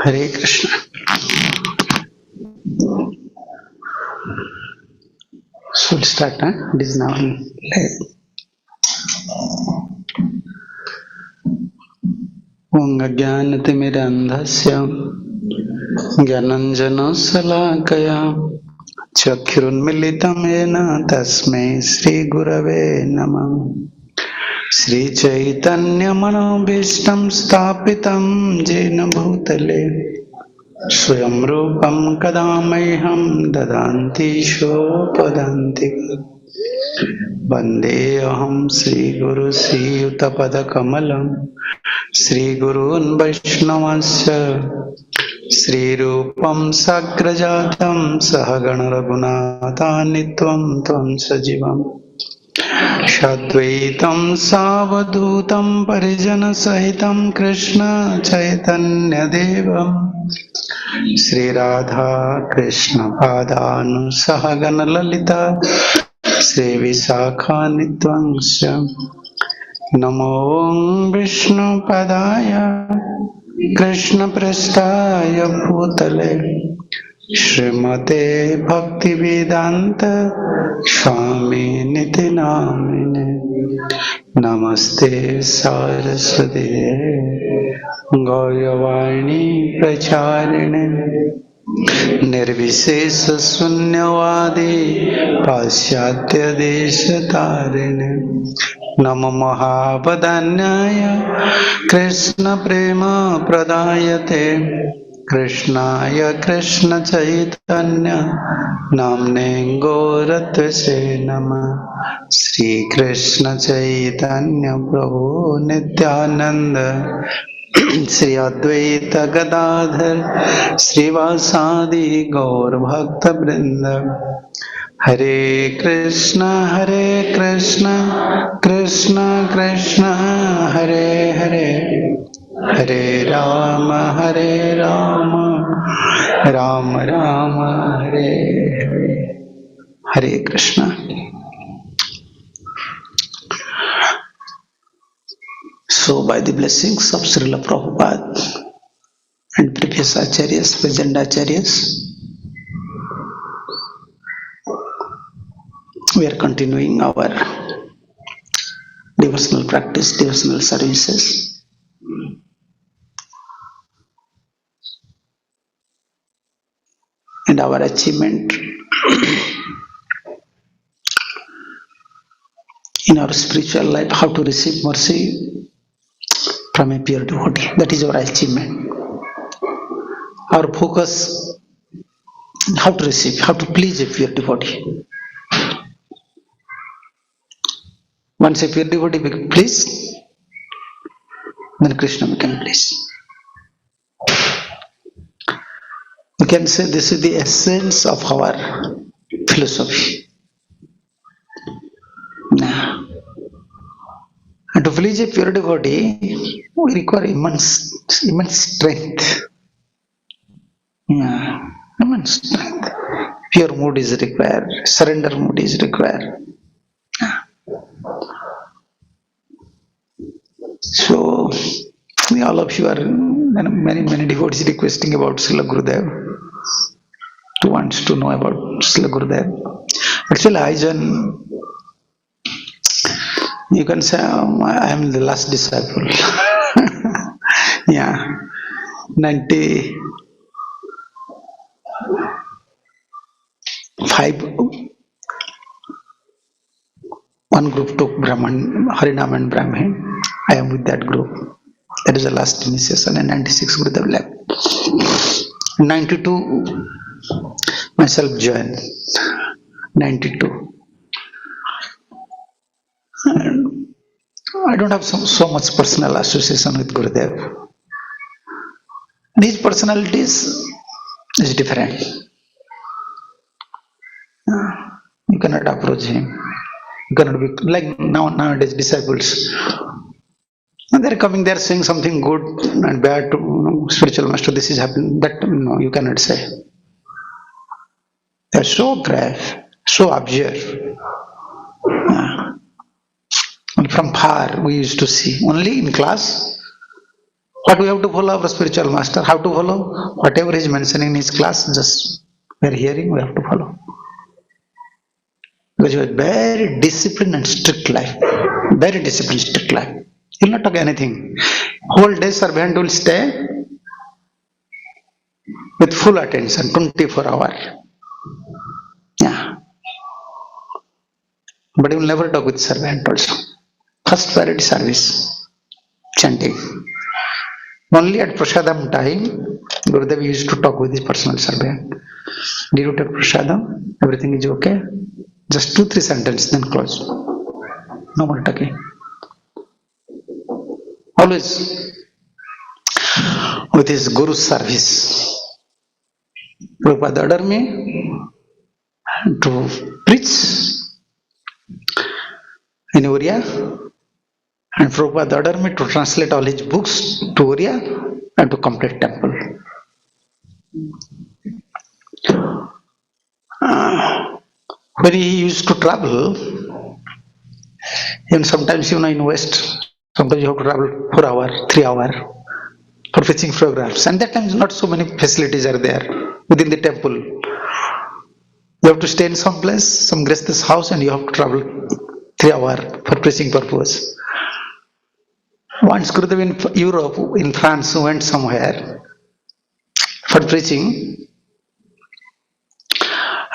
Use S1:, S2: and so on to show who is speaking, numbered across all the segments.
S1: Hare Krishna. So we'll start, huh? It is now live. Om Ajnanatimirandhasya Gyananjana-salakaya Chakshurunmilitam yena tasmai Shri Gurave Namah. Shri Chaitanya Manobhishtam Sthapitam Jena Bhutale Swayam Rupam Kadamaiham Dadanti Shopadanti Vandeham Shri Guru Sri Yuttapada Kamalam Shri Gurun Vaishnavasya Shri Rupam Sagrajatam Sahagana Raghunathanitvam Tvam Sajivam Shadvaitam Savadutam Parijana Sahitam Krishna Chaitanya Devam Shri Radha Krishna Padanu Sahagana Lalita Shri Visakhanitvangsya Namo Vishnu Padaya Krishna Prasthaya Bhutale Srimate Bhaktivedanta Swami Niti Namine Namaste Saraswati Gauravani Pracharine Nirvishesha Sunyavadi Pasyatya Deshatarine Namo Mahabhadanyaya Krishna Prema Pradayate Krishnaya Krishna Chaitanya Namne Gauratvase Namah Sri Krishna Chaitanya Prabhu Nityananda Sri Advaita Gadadhar Srivasadi Gaur Bhakta Vrinda Hare Krishna Krishna Krishna Hare Hare Hare Rama Rama Rama Hare Hare Hare Krishna. So by the blessings of Srila Prabhupada and previous acharyas, present acharyas, we are continuing our devotional practice, devotional services. And our achievement in our spiritual life, how to receive mercy from a pure devotee. That is our achievement. Our focus, how to receive, how to please a pure devotee. Once a pure devotee becomes pleased, then Krishna become pleased. We can say this is the essence of our philosophy. Now, and to please a pure devotee, we require immense strength. Yeah, immense strength. Pure mood is required, surrender mood is required. Yeah. So, all of you are many devotees requesting about Srila Gurudev. Who wants to know about Srila Gurudev? Actually, I joined. You can say I am the last disciple. Yeah, 95. One group took Brahman, Harinam and Brahmin. I am with that group. That is the last initiation, and 96 Gurudev left. 92, myself joined. 92. And I don't have so much personal association with Gurudev. His personalities is different. You cannot approach him. You cannot be like nowadays disciples. And they're coming, they're saying something good and bad to spiritual master. This is happening. That no, you cannot say. They're so grave, so observe. From far we used to see. Only in class, But we have to follow our spiritual master. How to follow? Whatever he is mentioning in his class, just we are hearing, we have to follow. Because you have very disciplined and strict life. Very disciplined, strict life. He will not talk anything. Whole day servant will stay with full attention, 24 hours. Yeah. But he will never talk with servant also. First priority service, chanting. Only at prasadam time, Gurudev used to talk with his personal servant. Did you take prasadam? Everything is okay? Just 2-3 sentences, then close. No more talking. Always with his Guru's service. Prabhupada ordered me to preach in Oriya, and Prabhupada ordered me to translate all his books to Oriya and to complete temple. When he used to travel, even sometimes in West, sometimes you have to travel 4 hours, 3 hours for preaching programs. And that time not so many facilities are there within the temple. You have to stay in some place, some Grihastha's house, and you have to travel 3 hours for preaching purpose. Once Gurudev in Europe, in France, went somewhere for preaching,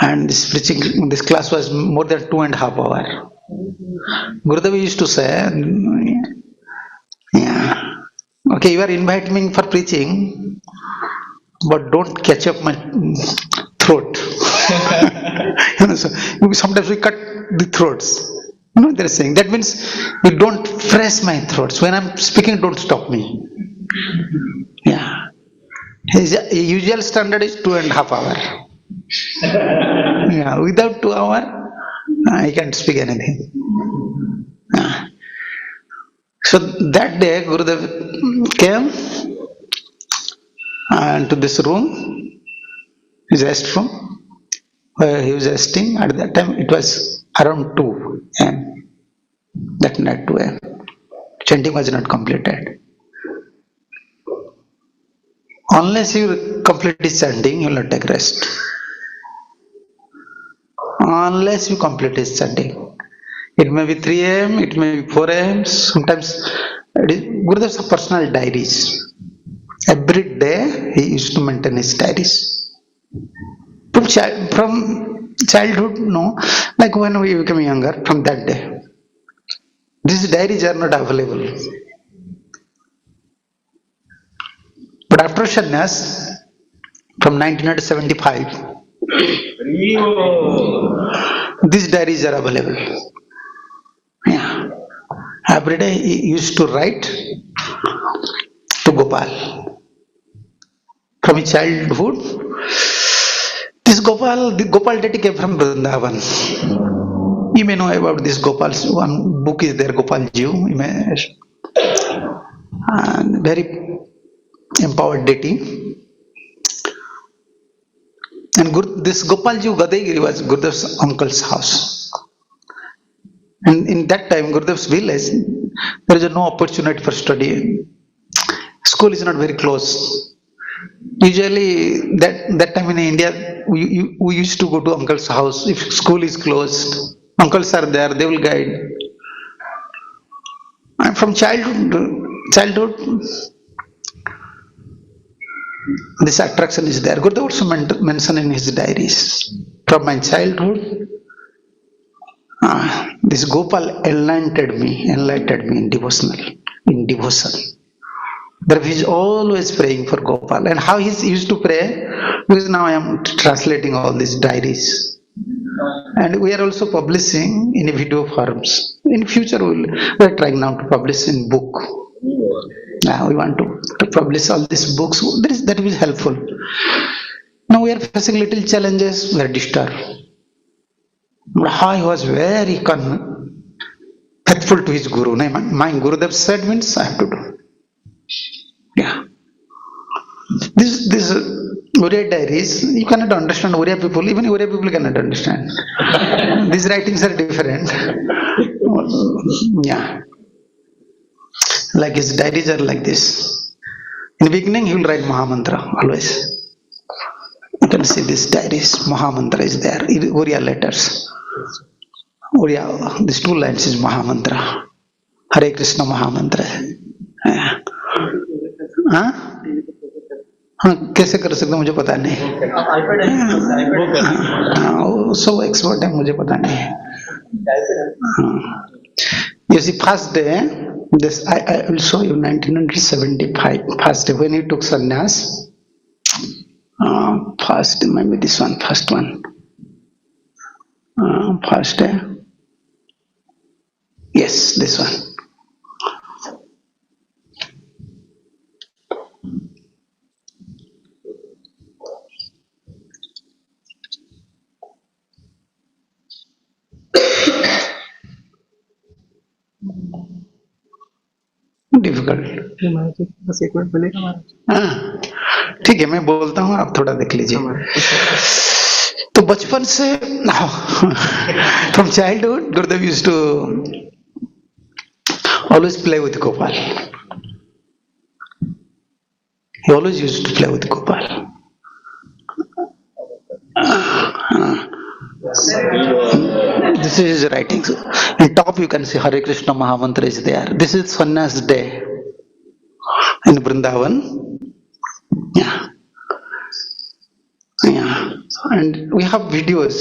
S1: and this class was more than 2.5 hours. Gurudev used to say, yeah, okay, you are inviting me for preaching, but don't catch up my throat. So sometimes we cut the throats. They're saying that means you don't press my throats. When I'm speaking, don't stop me. Yeah. His usual standard is 2.5 hours. Yeah, without 2 hours, I can't speak anything. Yeah. So that day, Gurudev came to this room, his rest room, where he was resting. At that time, it was around 2 a.m. That night, 2 a.m. Chanting was not completed. Unless you complete this chanting, you will not take rest. Unless you complete this chanting. It may be 3 a.m., it may be 4 a.m. Sometimes Gurudev's personal diaries. Every day he used to maintain his diaries. From childhood, no, like when we became younger, from that day. These diaries are not available. But after sannyas, from 1975, these diaries are available. Yeah. Every day he used to write to Gopal. From his childhood, the Gopal deity came from Vrindavan. You may know about this Gopal. One book is there, Gopal Jiu. And very empowered deity. And this Gopal Jiu Gadegiri was Gurudev's uncle's house. And in that time, Gurudev's village, there is no opportunity for study. School is not very close. Usually, that time in India, we used to go to uncle's house. If school is closed, uncles are there, they will guide. And from childhood, this attraction is there. Gurudev also mentioned in his diaries. From my childhood, this Gopal enlightened me in devotion. But he is always praying for Gopal. And how he used to pray? Because now I am translating all these diaries. And we are also publishing in video forms. In future, we are trying now to publish in book. Now we want to publish all these books. That is helpful. Now we are facing little challenges. We are disturbed. But how he was very faithful to his Guru. My Gurudev said means I have to do. Yeah. This Oriya diaries, you cannot understand Oriya people, even Oriya people cannot understand. These writings are different. Yeah. Like his diaries are like this. In the beginning, he will write Mahamantra always. You can see this diaries. Mahamantra is there. Oriya letters. Oriya, these two lines is Mahamantra. Hare Krishna Mahamantra. हाँ हाँ कैसे कर सकते मुझे पता नहीं. वो सब एक्सपर्ट है, मुझे पता नहीं है. You see, first day, this I will show you 1975. First day when he took sannyas. First, maybe this one, first one. First day. Yes, this one. Difficult.
S2: बस एक मिनट बोलेगा महाराज.
S1: हाँ ठीक है, मैं बोलता हूँ, आप थोड़ा देख लीजिए. तो बचपन से from childhood Gurudev used to always play with Gopal. He always used to play with Gopal. This is his writings. In top you can see Hare Krishna Mahamantra is there. This is Sannyas day in Vrindavan. Yeah. Yeah. And we have videos.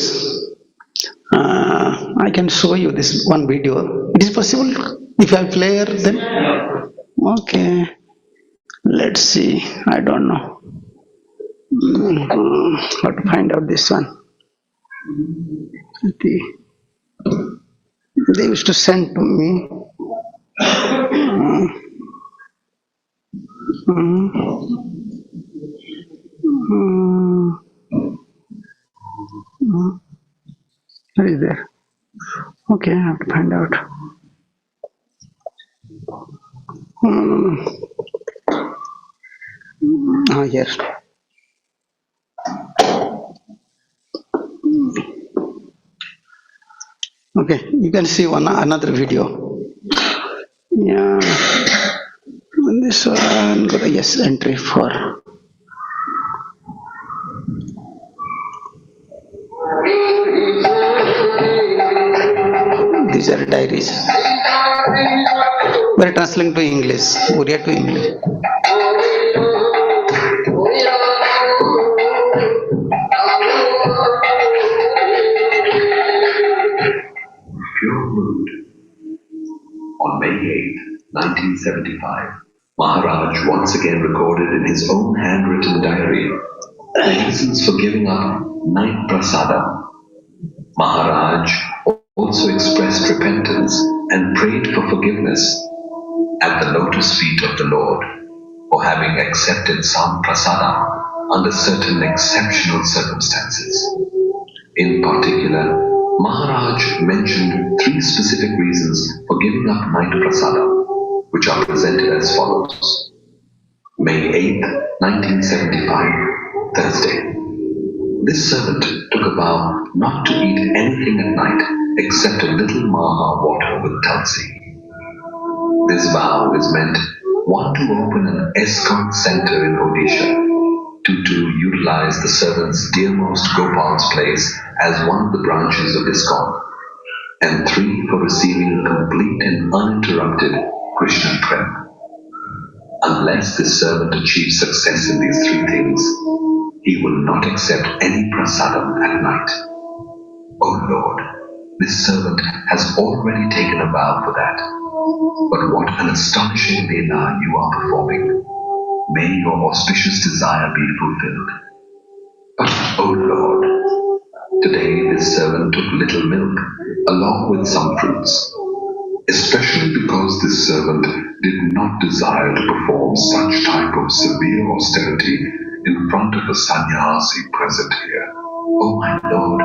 S1: I can show you this one video. It is possible if I play here then? Okay. Let's see. I don't know. How to find out this one. They used to send to me. What is there? Okay, I have to find out. Here. Okay, you can see another video. Yeah, this one. Yes, entry 4. These are diaries. We are translating to English, Oriya to English.
S3: Pure mood. On May 8, 1975, Maharaj once again recorded in his own handwritten diary the reasons for giving up night prasadam. Maharaj also expressed repentance and prayed for forgiveness at the lotus feet of the Lord for having accepted some prasadam under certain exceptional circumstances. In particular, Maharaj mentioned 3 specific reasons for giving up night prasadam, which are presented as follows. May 8, 1975, Thursday. This servant took a vow not to eat anything at night except a little maha water with tulsi. This vow is meant, 1, to open an ISKCON center in Odisha, 2, to utilize the servant's dearmost Gopal's place as one of the branches of ISKCON, and 3, for receiving complete and uninterrupted Krishna prem. Unless this servant achieves success in these 3 things, he will not accept any prasadam at night. O Lord, this servant has already taken a vow for that. But what an astonishing leela you are performing. May your auspicious desire be fulfilled. But, O Lord, today this servant took little milk along with some fruits, especially because this servant did not desire to perform such type of severe austerity in front of the sannyasi present here. Oh my Lord,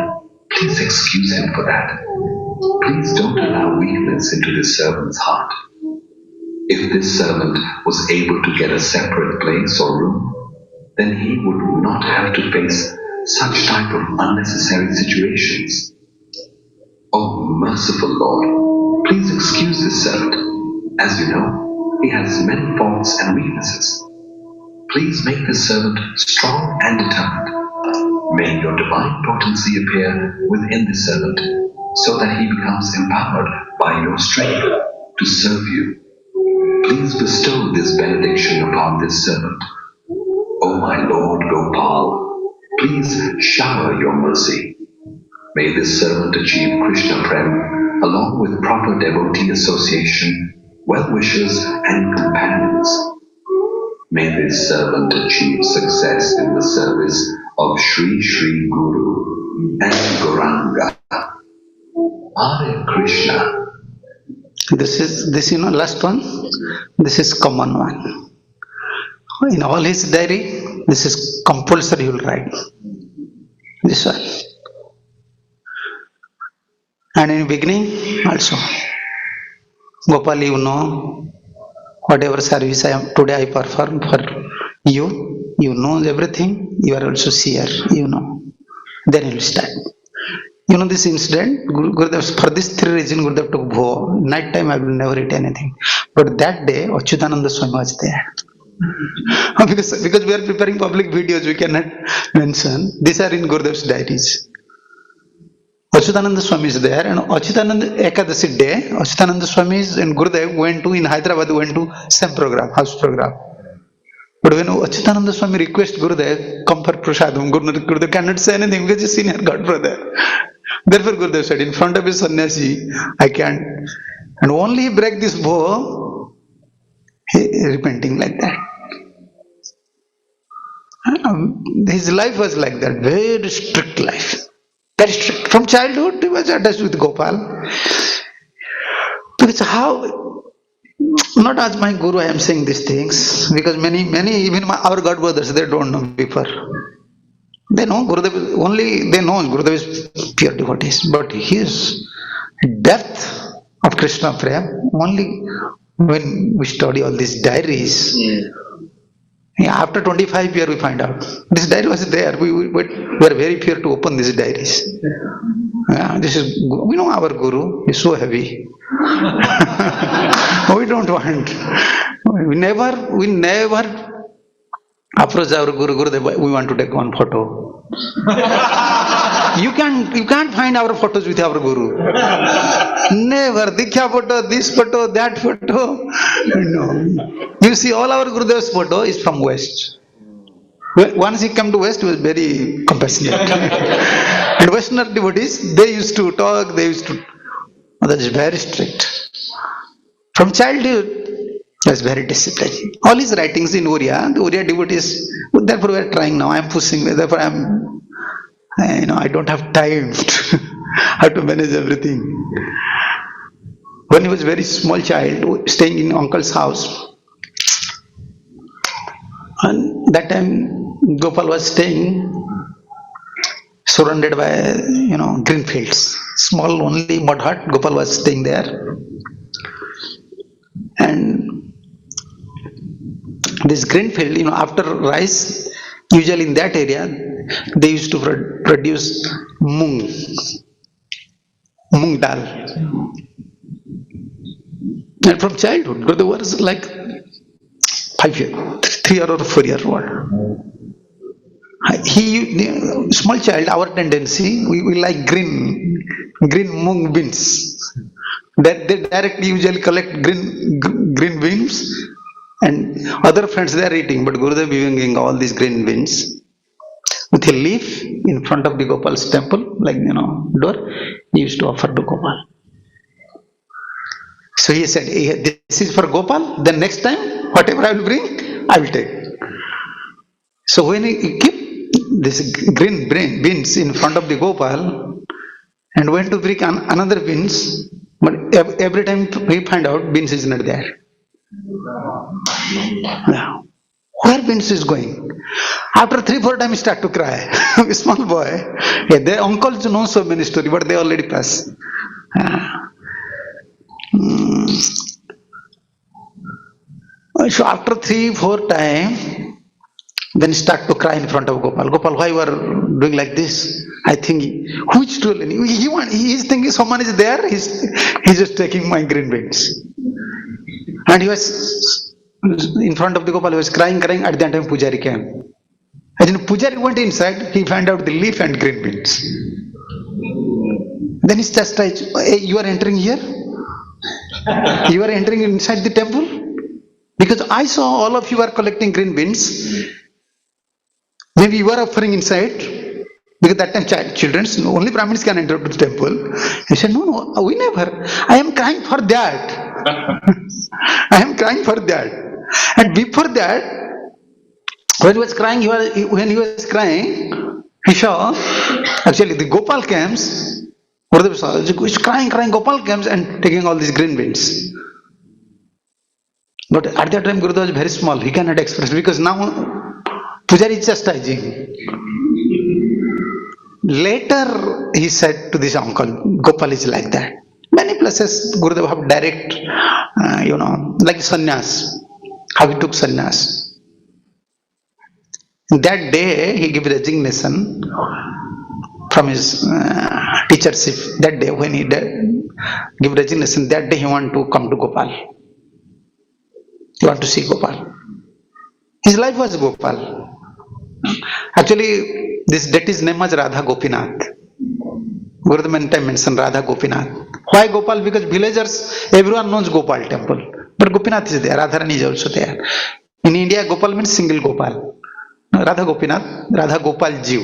S3: please excuse him for that. Please don't allow weakness into this servant's heart. If this servant was able to get a separate place or room, then he would not have to face such type of unnecessary situations. Oh merciful Lord, please excuse this servant. As you know, he has many faults and weaknesses. Please make this servant strong and determined. May your divine potency appear within the servant, so that he becomes empowered by your strength to serve you. Please bestow this benediction upon this servant. O my Lord Gopal, please shower your mercy. May this servant achieve Krishna Prem along with proper devotee association, well-wishers and companions. May this servant achieve success in the service of Sri Sri Guru and Gauranga. Hare Krishna.
S1: This last one. This is common one. In all his diary, this is compulsory. He will write this one. And in beginning also, Gopal, you know, whatever service today I perform for you, you know everything. You are also seer, you know. Then he will start. You know this incident, Gurudev, for this three reasons, Gurudev took bho. Night time I will never eat anything. But that day, Achyutananda Swami was there. because we are preparing public videos, we cannot mention. These are in Gurudev's diaries. Achyutananda Swami is there, and Achyutananda Ekadasi day, Achyutananda Swami and Gurudev went to, in Hyderabad, went to same program, house program. But when Achyutananda Swami request Gurudev, come for prasadam, Gurudev cannot say anything because he's senior god brother. Therefore Gurudev said, in front of his sannyasi, I can't. And only he break this vow, he repenting like that. His life was like that, very strict life. Very strict. From childhood, he was attached with Gopal. Because how, not as my guru I am saying these things, because many, even our god brothers, they don't know before. They know Gurudev, only they know Gurudev is pure devotees, but his depth of Krishna Prem, only when we study all these diaries, after 25 years we find out. This diary was there, we are very fear to open these diaries. This is, we know our Guru is so heavy. We don't want. We never approach our Gurudev, we want to take one photo. You can't find our photos with our Guru. Never. Diksha photo, this photo, that photo. No. You see all our Gurudev's photo is from West. Once he came to West, he was very compassionate. And Western devotees, they used to talk, that is very strict. From childhood, he was very disciplined. All his writings in Oriya, the Oriya devotees, therefore we are trying now, I am pushing, therefore I don't have time how to manage everything. When he was very small child, staying in uncle's house, and that time Gopal was staying surrounded by green fields, small only mud hut. Gopal was staying there, and this green field, after rice, usually in that area they used to produce mung dal. And from childhood, Gurudev was like 3 or 4 years old. He, small child, our tendency, we like green mung beans. That they directly usually collect green beans, and other friends they are eating, but Gurudev giving all these green beans with a leaf in front of the Gopal's temple, like door, he used to offer to Gopal. So he said, this is for Gopal, then next time whatever I will bring, I will take. So when he keep this green beans in front of the Gopal and went to bring another beans, but every time we find out beans is not there. Now, where beans is going? After 3-4 times he start to cry. A small boy. Their uncles know so many stories, but they already passed. So after 3-4 times, then start to cry in front of Gopal. Gopal, why you are doing like this? I think, which tool? He is thinking someone is there, he's just taking my green beans. And he was in front of the Gopal, he was crying. At that time, Pujari came. As in Pujari went inside, he found out the leaf and green beans. Then he's chastised. Hey, you are entering here? You are entering inside the temple? Because I saw all of you are collecting green beans. Maybe you are offering inside. Because that time children, only Brahmins can enter to the temple. He said, no, we never. I am crying for that. I am crying for that. And before that, when he was crying, he saw, actually the Gopal comes, Gurudev saw, he was crying, Gopal comes and taking all these green beans. But at that time, Gurudev was very small, he cannot express, because now Pujari is chastising. Later, he said to this uncle, Gopal is like that. Many places, Gurudev have direct, like sannyas, how he took sannyas. That day, he gave resignation from his teachership. That day, when he gave resignation, that day he wanted to come to Gopal. He wanted to see Gopal. His life was Gopal. Actually, this deity's name was Radha Gopinath. Gurudev many times mentioned Radha Gopinath. Why Gopal? Because villagers, everyone knows Gopal temple. But Gopinath is there, Radharani is also there. In India, Gopal means single Gopal. Radha Gopinath, Radha Gopal Jiv.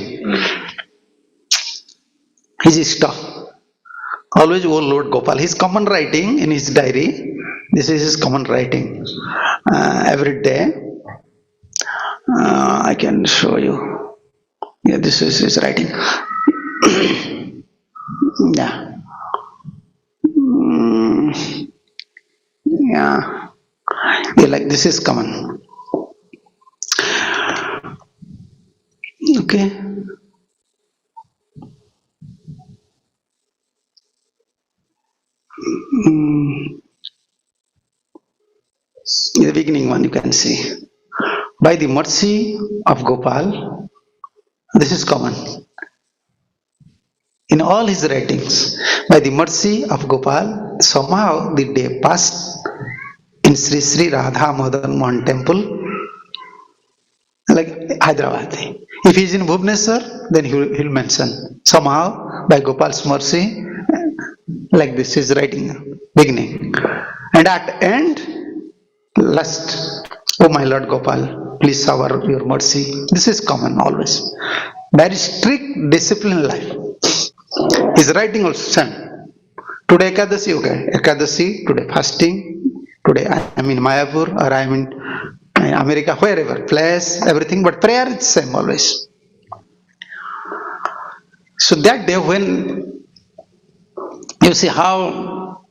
S1: His Ishta. Always, oh Lord Gopal. His common writing in his diary, this is his common writing. Every day, I can show you. Yeah, this is his writing. Yeah. Yeah. Yeah, like this is common. Okay. In the beginning one you can see. By the mercy of Gopal, this is common. In all his writings, by the mercy of Gopal, somehow the day passed in Sri Sri Radha Madan Mohan temple, like Hyderabad. If he is in Bhubaneswar, then he will mention. Somehow, by Gopal's mercy, like this is writing, beginning. And at end, last, oh my Lord Gopal, please shower your mercy. This is common always. Very strict discipline life. His writing also same. Today Ekadasi, okay. Ekadasi, today fasting. Today I am in Mayapur or I am in America, wherever, place, everything. But prayer is same always. So that day when you see how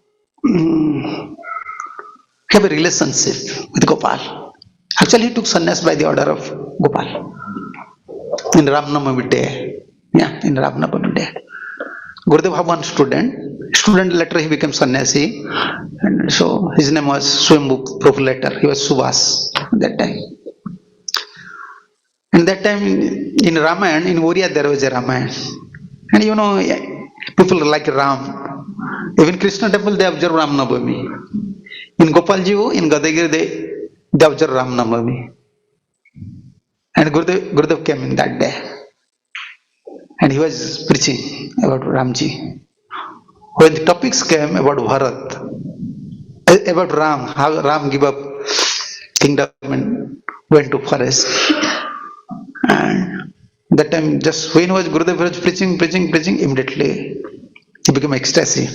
S1: have a relationship with Gopal. Actually, he took sannyas by the order of Gopal in Ramnavami day. Yeah, in Ramnavami day. Gurudev had one student later he became sannyasi, and so his name was Swami Prabhu later. He was Subhas at that time. And that time in Ramayana, in Oriya there was a Ramayana. And you know, people like Ram. Even Krishna temple they observe Ramnavami. In Gopalji, in Gadagiri they observe Ramnavami. And Gurudev came in that day. And he was preaching about Ramji. When the topics came about Bharat, about Ram, how Ram gave up kingdom and went to forest. And that time, just when was Gurudev was preaching, immediately he became ecstasy.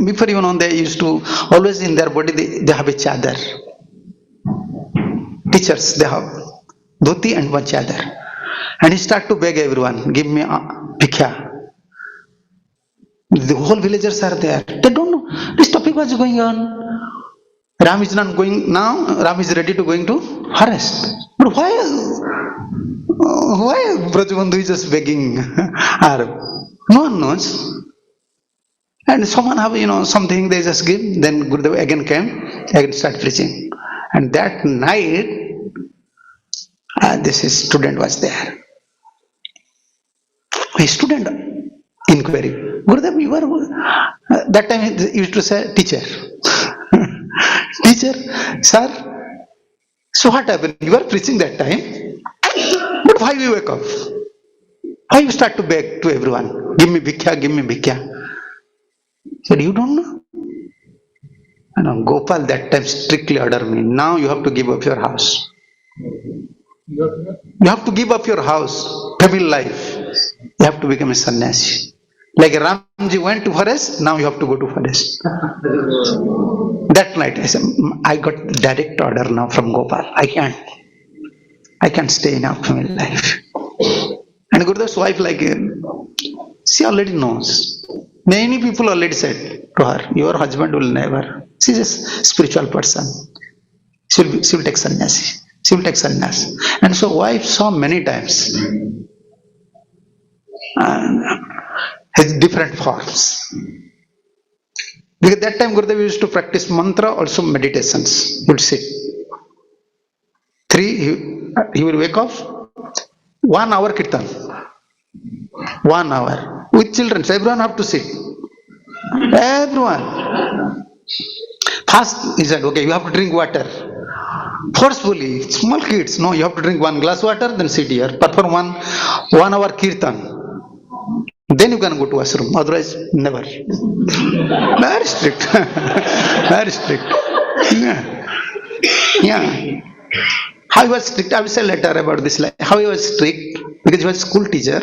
S1: Before they used to, always in their body they have a chadar. Teachers, they have dhoti and one chadar. And he started to beg everyone, give me bhikkha. The whole villagers are there. They don't know. This topic was going on. Ram is not going now. Ram is ready to going to forest. But why Brajabandhu is just begging? No one knows. And someone have something they just give. Then Gurudev again came, again start preaching. And that night, this student was there. A student inquiry. Gurudev, you were that time he used to say teacher. Teacher, sir, so what happened? You were preaching that time, but why you wake up? Why you start to beg to everyone? Give me bhikya, give me bhikya. He said, you don't know? I know, Gopal that time strictly ordered me, now you have to give up your house. You have to give up your house, family life. You have to become a sannyasi. Like Ramji went to forest, now you have to go to forest. That night I said, I got direct order now from Gopal. I can't stay in our family life. And Gurudev's wife, like, she already knows. Many people already said to her, your husband will never. She's a spiritual person. She will take sannyasi. She will take sannyas. And so wife saw many times his different forms. Because that time Gurudev used to practice mantra, also meditations. He would sit. He will wake up, 1 hour kirtan. 1 hour. With children, so everyone have to sit. Everyone. First he said, okay, you have to drink water. Forcefully, small kids, no, you have to drink 1 glass water, then sit here. Perform 1 hour kirtan. Then you can go to ashram, otherwise never. Very strict. Very strict. Yeah. How he was strict, I will say later about this. How he was strict, because he was school teacher.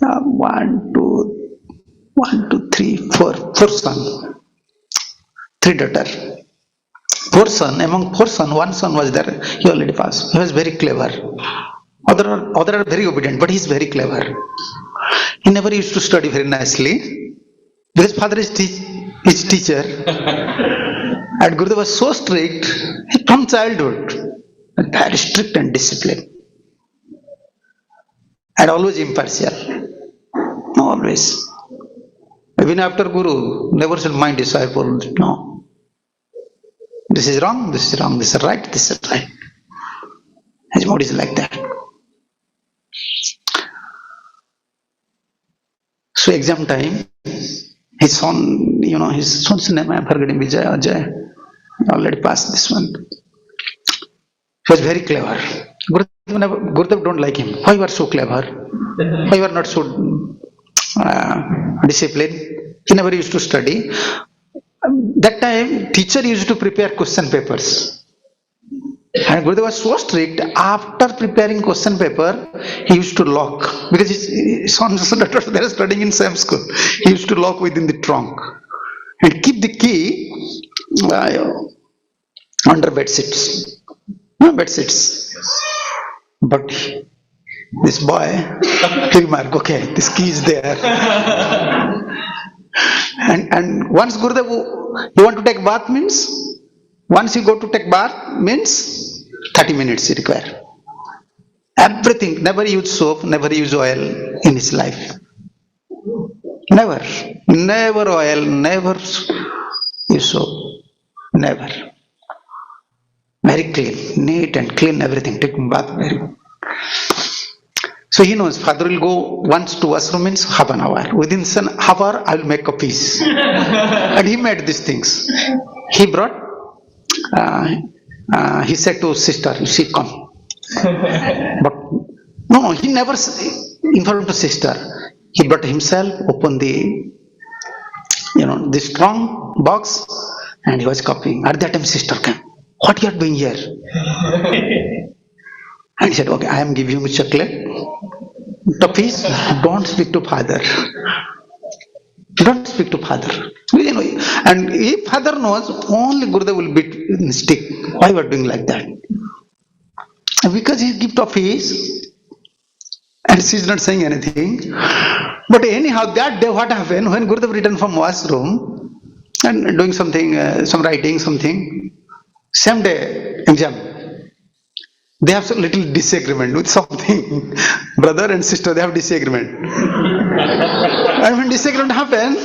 S1: 1, 2, 3, 4 sons, 3 daughters. 4 sons, among 4 sons, 1 son was there, he already passed. He was very clever. Other are very obedient, but he is very clever. He never used to study very nicely, because father is teacher. And Gurudev was so strict from childhood, very strict and disciplined, and always impartial. Always. Even after Guru, never should mind disciple. No. This is wrong, this is wrong, this is right, this is right. His mood is like that. So exam time, his son, his son's name, I'm forgetting, Vijay, Ajay, already passed this one. He was very clever. Gurudev don't like him. Why you are so clever? Why you are not so disciplined? He never used to study. That time, teacher used to prepare question papers. And Gurudev was so strict, after preparing question paper, he used to lock. Because his sons and daughters, they are studying in same school. He used to lock within the trunk. And keep the key under bed sheets. Bed sheets. But this boy, he remarked, okay, this key is there. And once Gurudev, you want to take bath means, once you go to take bath means 30 minutes he require. Everything, never use soap, never use oil in his life. Never oil, never use soap, never. Very clean, neat and clean everything, taking bath very. So he knows, father will go once to ashram means half an hour. Within half hour, I will make a piece. And he made these things. He brought, he said to sister, you see, come. But no, he never informed the sister. He brought himself, opened the, the strong box, and he was copying. At that time, sister came. What you are doing here? And he said, okay, I am giving you chocolate. Toffees, don't speak to father. Don't speak to father. And if father knows, only Gurudev will beat stick. Why you are doing like that? Because he give toffees, and she is not saying anything. But anyhow, that day what happened, when Gurudev returned from washroom, and doing something, some writing, something, same day, exam. They have some little disagreement with something. Brother and sister, they have disagreement. And when disagreement happened,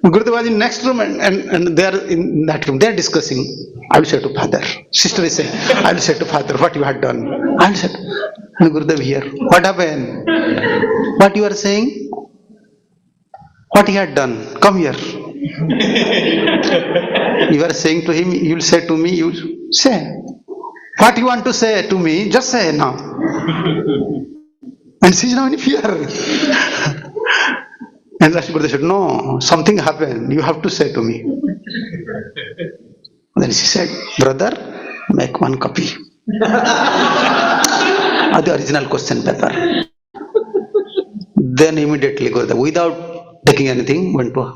S1: Gurudev was in next room and they are in that room. They are discussing. I will say to father. Sister is saying, I will say to father what you had done. I will say, and Gurudev here. What happened? What you are saying? What he had done? Come here. You are saying to him, you will say to me, you say. What you want to say to me, just say now. And she is now in fear. And Rashmi Gurudev said, no, something happened. You have to say to me. Then she said, brother, make one copy of the original question paper. Then immediately Gurudev, without taking anything, went to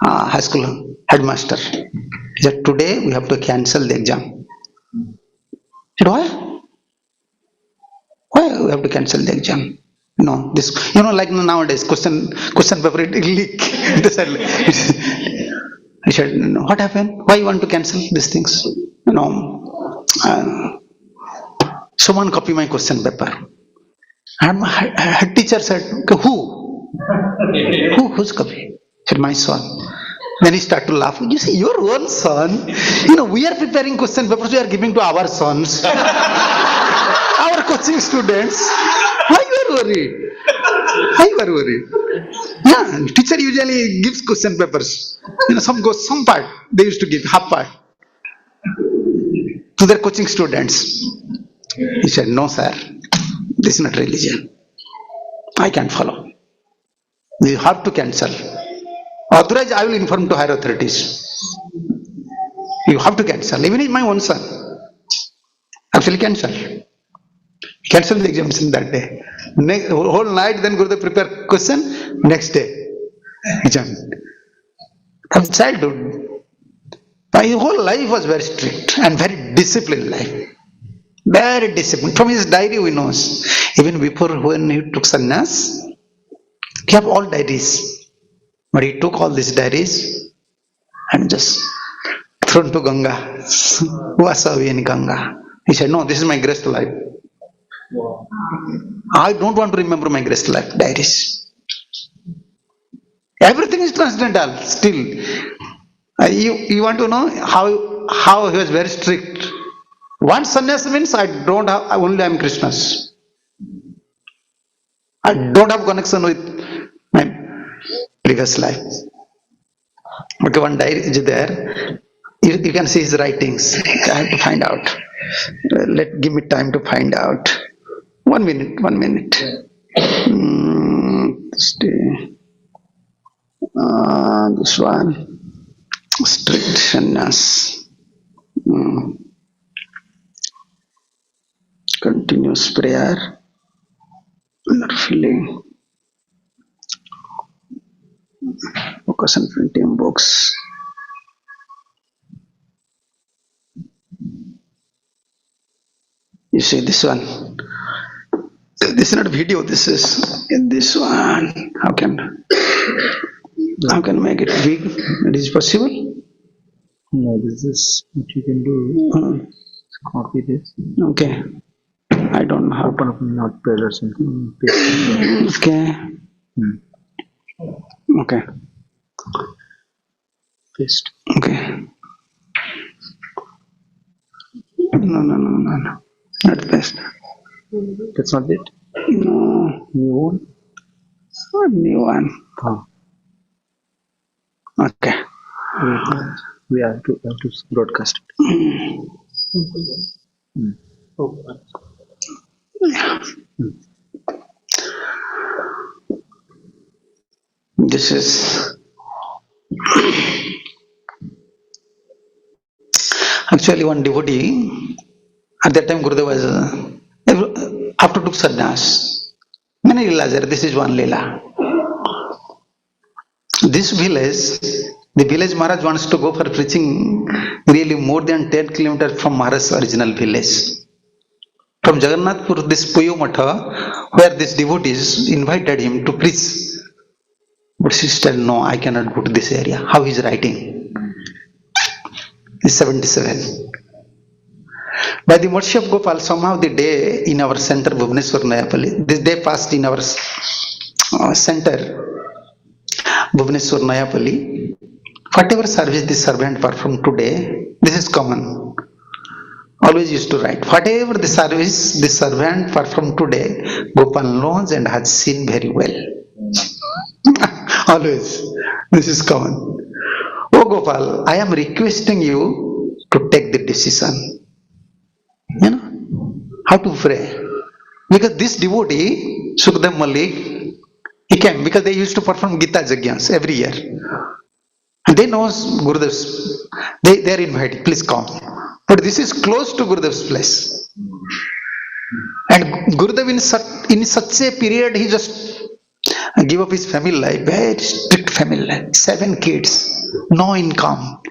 S1: high school headmaster. He said, today we have to cancel the exam. I said, why? Why we have to cancel the exam? No, this, like nowadays, question paper, it leak. I said, what happened? Why you want to cancel these things? Someone copy my question paper. And my head teacher said, okay, who? Who's copy? I said, my son. Then he started to laugh. You see, your own son. We are preparing question papers, we are giving to our sons. Our coaching students. Why you are worried? Why you are worried? Yeah, teacher usually gives question papers. Some part they used to give, half part, to their coaching students. He said, no sir, this is not religion. I can't follow. You have to cancel. Otherwise I will inform to higher authorities. You have to cancel. Even my own son actually cancelled. Cancel the examination that day. Whole night, then Gurudev prepare question, next day exam. From childhood, my whole life was very strict and very disciplined life. Very disciplined. From his diary we know. Even before when he took sannyas, he have all diaries. But he took all these diaries and just thrown to Ganga. Vasavi in Ganga. He said, no, this is my greatest life. Wow. I don't want to remember my greatest life diaries. Everything is transcendental still. You want to know how he was very strict. One sannyas means I don't have, only I am Krishna's. I don't have connection with my previous life. Okay, one diary is there. You can see his writings. I have to find out. Give me time to find out. 1 minute. This one. Strict sannyas. Continuous prayer. Inner feeling. Focus on printing books. You see this one. This is not video. This is in this one. How can make it big? It is possible.
S2: No, this is what you can do. Copy this.
S1: Okay. I don't know how.
S2: Open up Notepad or something.
S1: Okay. Okay.
S2: Paste.
S1: Okay. No. Not paste.
S2: That's not it.
S1: No.
S2: New one.
S1: Not new one.
S2: Oh.
S1: Okay.
S2: We have to broadcast it.
S1: This is actually one devotee. At that time Gurudev was after took sannyas. Many leelas there. This is one leela. This village, the village Maharaj wants to go for preaching really more than 10 kilometers from Maharaj's original village. From Jagannathpur, this Puyo Matha, where this devotees invited him to preach. But she said, no, I cannot go to this area. How he is writing? He's 77. By the mercy of Gopal, somehow the day in our center, Bhubaneswar Nayapalli, this day passed in our center, Bhubaneswar Nayapalli. Whatever service this servant performed today, this is common. Always used to write. Whatever the service this servant performed today, Gopal knows and has seen very well. Always. This is common. Oh Gopal, I am requesting you to take the decision. You know, how to pray. Because this devotee, Sukhdev Malik, he came because they used to perform Gita Yajnas every year. And they know Gurudev's, they are invited, please come. But this is close to Gurudev's place. And Gurudev in such a period, he just give up his family life, very strict family life, 7 kids, no income,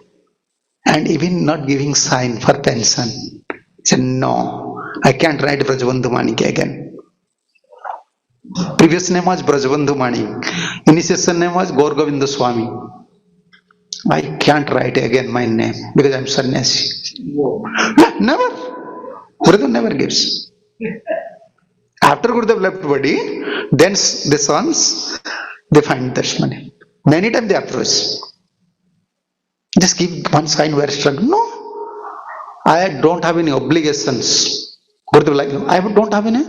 S1: and even not giving sign for pension. He said, no, I can't write Brajabandhu Manik again. Previous name was Brajabandhu Manik. Initiation name was Gaur Govinda Swami. I can't write again my name because I'm sannyasi. Never. Gurudev never gives. After Gurudev left body, then the sons, they find Dashmani. Many times they approach. Just give one sign where struggling. No, I don't have any obligations. Gurudev like, I don't have any.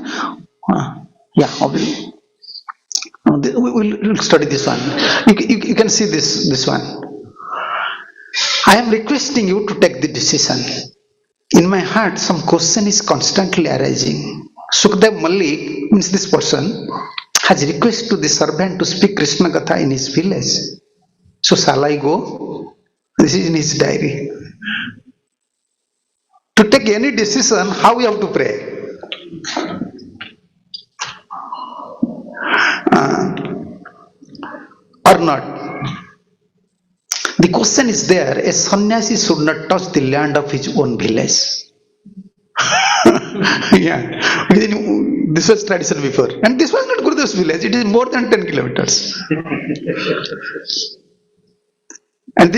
S1: Obligation. We will study this one. You can see this one. I am requesting you to take the decision. In my heart, some question is constantly arising. Sukhdev Malik, means this person, has requested to the servant to speak Krishna Katha in his village. So shall I go? This is in his diary. To take any decision, how we have to pray? Or not? The question is there, a sannyasi should not touch the land of his own village. Yeah, this was tradition before. And this was not Gurudev's village, it is more than 10 kilometers. And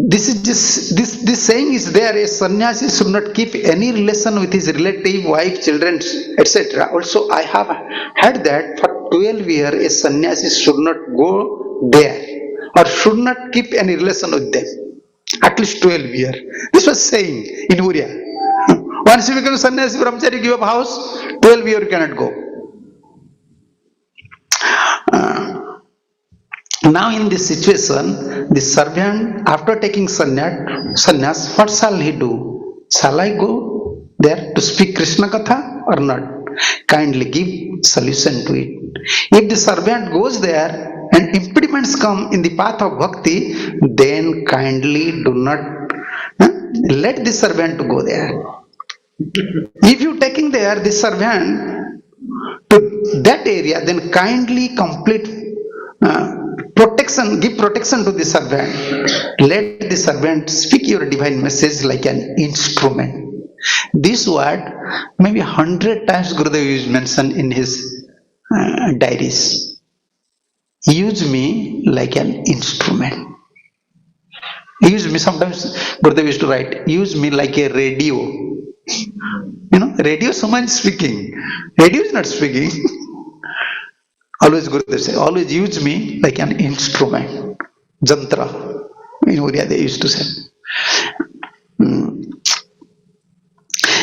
S1: this saying is there, a sannyasi should not keep any relation with his relative, wife, children, etc. Also, I have heard that for 12 years, a sannyasi should not go there or should not keep any relation with them. At least 12 years. This was saying in Uriya. Once you become sannyasi, brahmachari, give up house, 12 years you cannot go. Now in this situation, the servant, after taking sannyas, what shall he do? Shall I go there to speak Krishna Katha or not? Kindly give solution to it. If the servant goes there and impediments come in the path of bhakti, then kindly do not let the servant to go there. If you taking there the servant to that area, then kindly complete protection, give protection to the servant. Let the servant speak your divine message like an instrument. This word maybe 100 times Gurudev is mentioned in his diaries. Use me like an instrument. Use me, sometimes Gurudev used to write, use me like a radio. You know, radio someone is speaking. Radio is not speaking. Always Gurudev say, always use me like an instrument. Jantra. In Uriya they used to say.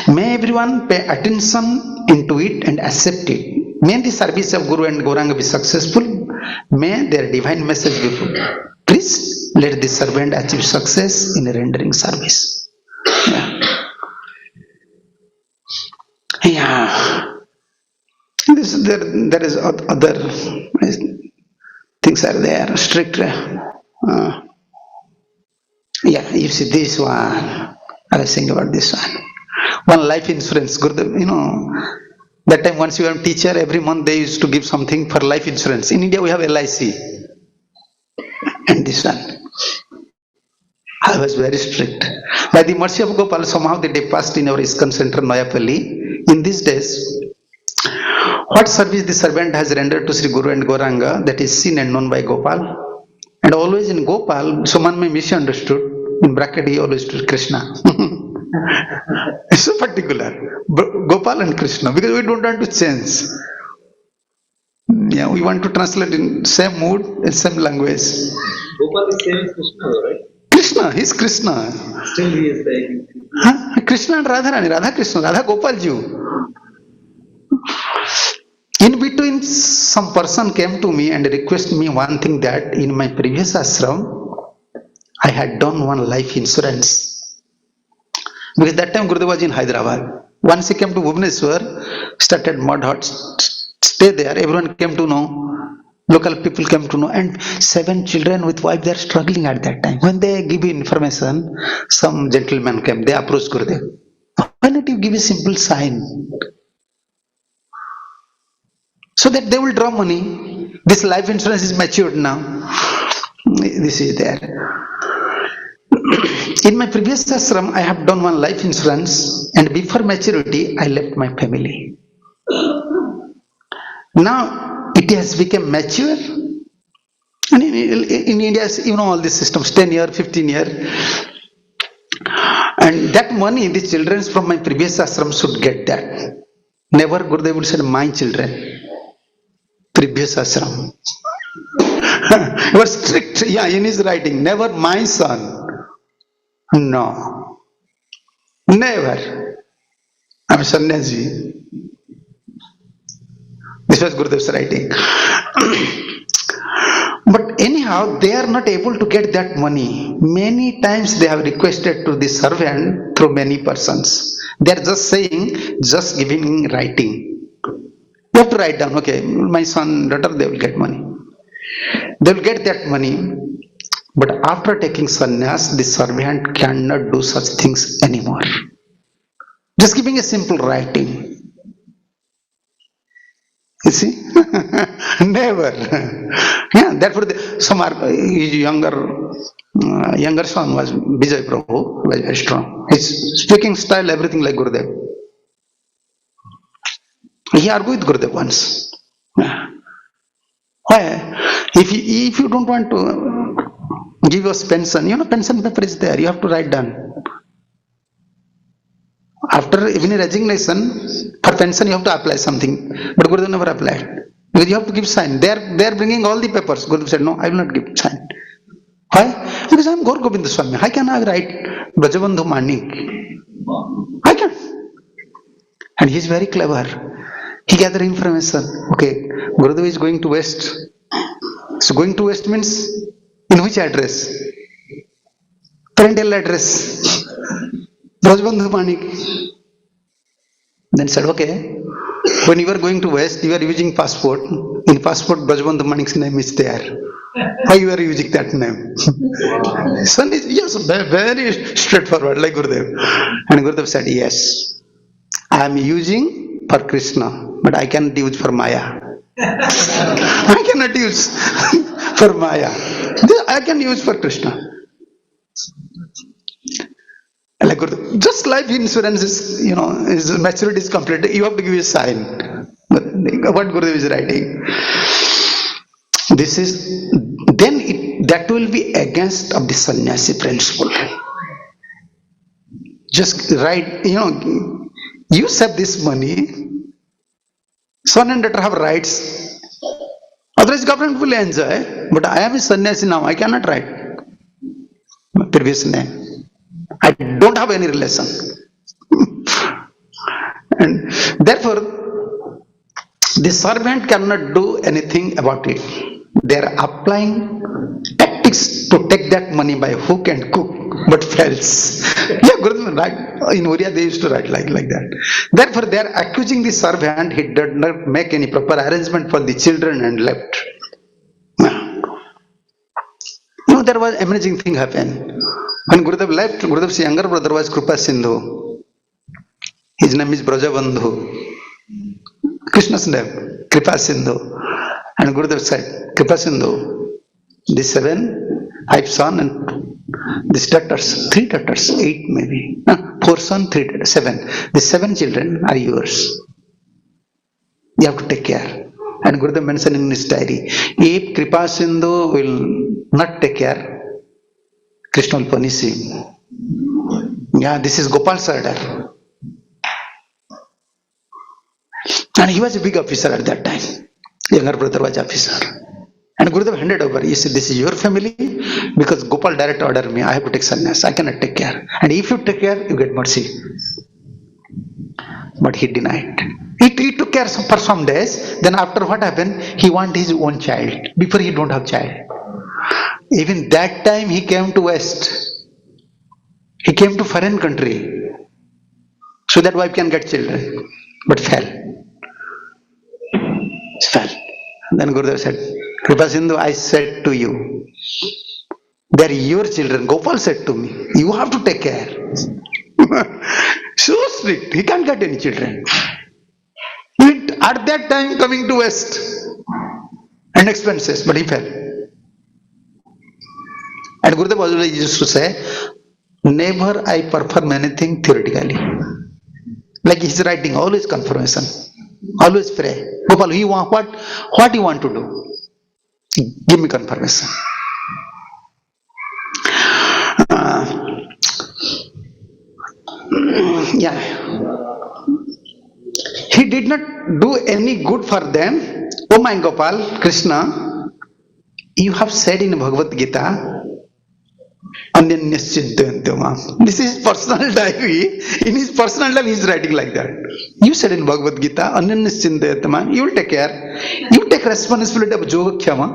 S1: May everyone pay attention into it and accept it. May the service of Guru and Gauranga be successful. May their divine message be fulfilled. Please let the servant achieve success in rendering service. Yeah. There is other things are there. Strict. You see this one. I was thinking about this one. One life insurance. You know, that time once you are a teacher, every month they used to give something for life insurance. In India we have LIC. And this one. I was very strict. By the mercy of Gopal, somehow the day passed in our ISKCON center, Noyapalli. In these days, what service the servant has rendered to Sri Guru and Gauranga, that is seen and known by Gopal. And always in Gopal, someone may misunderstood. In bracket, he always told Krishna. It's so particular. Gopal and Krishna, because we don't want to change. Yeah, we want to translate in same mood and same language.
S2: Gopal is same as Krishna, right?
S1: Krishna, he's Krishna.
S2: Still he is saying.
S1: Krishna and Radharani, Radha Krishna, Radha Gopalji. In between, some person came to me and requested me one thing, that in my previous ashram, I had done one life insurance. Because that time Gurudev was in Hyderabad. Once he came to Bhubaneswar, started mud hut, stay there, everyone came to know, local people came to know, and 7 children with wife, they are struggling at that time. When they give information, some gentleman came, they approached Gurudev. Why not you give a simple sign? So that they will draw money. This life insurance is matured now. This is there. In my previous ashram, I have done one life insurance, and before maturity, I left my family. Now it has become mature. And in India, you know all these systems, 10 year, 15 year. And that money, the children from my previous ashram should get that. Never Gurudev would say, my children. Previous ashram. He was strict, yeah, in his writing, never my son. No. Never. I'm a sannyasi. This was Gurudev's writing. But anyhow, they are not able to get that money. Many times they have requested to the servant through many persons. They are just saying, just giving writing. You have to write down, okay, my son, daughter, they will get money. They will get that money. But after taking sannyas, the servant cannot do such things anymore. Just giving a simple writing. You see? Never. Yeah, therefore, some are, his younger son was Vijay Prabhu, was very strong. His speaking style, everything like Gurudev. He argued with Gurudev once. Yeah. Why? If you don't want to give us pension, you know, pension paper is there, you have to write down. After even resignation, for pension you have to apply something, but Gurudev never applied. Because you have to give sign. They are bringing all the papers. Gurudev said, no, I will not give sign. Why? Because I am Gaur Govinda Swami. How can I write Brajabandhu Manik? I can. And he is very clever. He gathered information. Okay, Gurudev is going to West. So going to West means in which address? Parental address. Brajabandhu Manik. Then said, okay, when you are going to West, you are using passport. In passport, Brajabandhu Manik's name is there. Why you are using that name? Son is, yes, very straightforward, like Gurudev. And Gurudev said, yes, I am using for Krishna, but I cannot use for Maya. I cannot use for Maya. I can use for Krishna. Like Gurudev, just life insurance is, you know, his maturity is complete. You have to give a sign. What Gurudev is writing. This is, then that will be against of the sannyasi principle. Just write, you know, you save this money, son and daughter have rights, otherwise government will enjoy, but I am a sannyasi now, I cannot write my previous name. I don't have any relation. And therefore, the servant cannot do anything about it. They are applying tactics to take that money by hook and crook, but fails. Yeah, Gurudev, right? In Oriya they used to write like that. Therefore, they are accusing the servant, he did not make any proper arrangement for the children and left. You know, there was an amazing thing happened. When Gurudev left, Gurudev's younger brother was Kripa Sindhu. His name is Brajabandhu. Krishna's name, Kripa Sindhu. And Gurudev said, Kripa Sindhu, the 5 sons and these daughters, 3 daughters, 8 maybe, 4 sons, 3 daughters, 7. The 7 children are yours. You have to take care. And Gurudev mentioned in his diary, if Kripa Sindhu will not take care, Krishna will punish him. Yeah, this is Gopal's order. And he was a big officer at that time. Younger brother was officer. And Gurudev handed over. He said, this is your family because Gopal direct ordered me. I have to take sannyas. I cannot take care. And if you take care, you get mercy. But he denied. He took care for some days. Then after what happened, he wanted his own child. Before he don't have child. Even that time he came to West. He came to foreign country so that wife can get children, but fell. Fell. Then Gurudev said, Kripa Sindhu, I said to you, they're your children. Gopal said to me, you have to take care. So strict, he can't get any children. At that time coming to West and expenses, but he fell. And Gurudev always used to say, never I perform anything theoretically. Like he's writing, always confirmation, always pray. Gopal, you want what you want to do? Give me confirmation. Yeah. He did not do any good for them. Oh my Gopal, Krishna, you have said in Bhagavad Gita, this is personal diary. In his personal diary, he is writing like that. You said in Bhagavad Gita, you will take care. You take responsibility of Jogakhyama.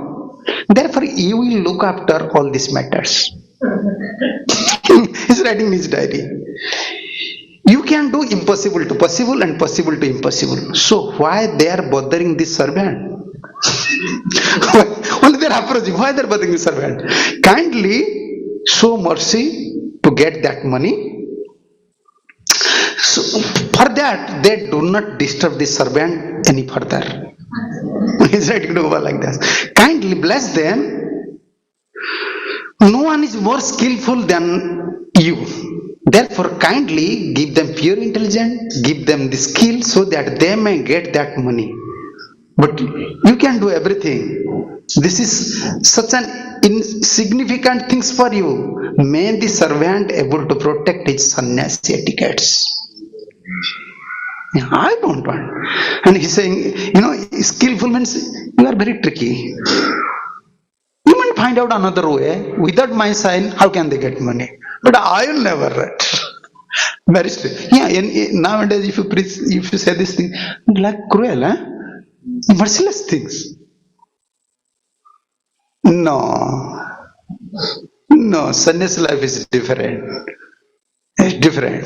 S1: Therefore, you will look after all these matters. He is writing in his diary. You can do impossible to possible and possible to impossible. So why they are bothering this servant? Only they are approaching. Why they are bothering this servant? Kindly show mercy to get that money. So for that, they do not disturb the servant any further. He's writing over like that. Kindly bless them. No one is more skillful than you. Therefore, kindly give them pure intelligence, give them the skill so that they may get that money. But you can do everything. This is such an insignificant things for you. May the servant able to protect his sannyasi etiquettes. I don't want. And he's saying, skillful means you are very tricky. You might find out another way. Without my sign, how can they get money? But I will never write. Very strict. Yeah, nowadays if you say this thing, like cruel, merciless things. No, sannyas life is different. It's different.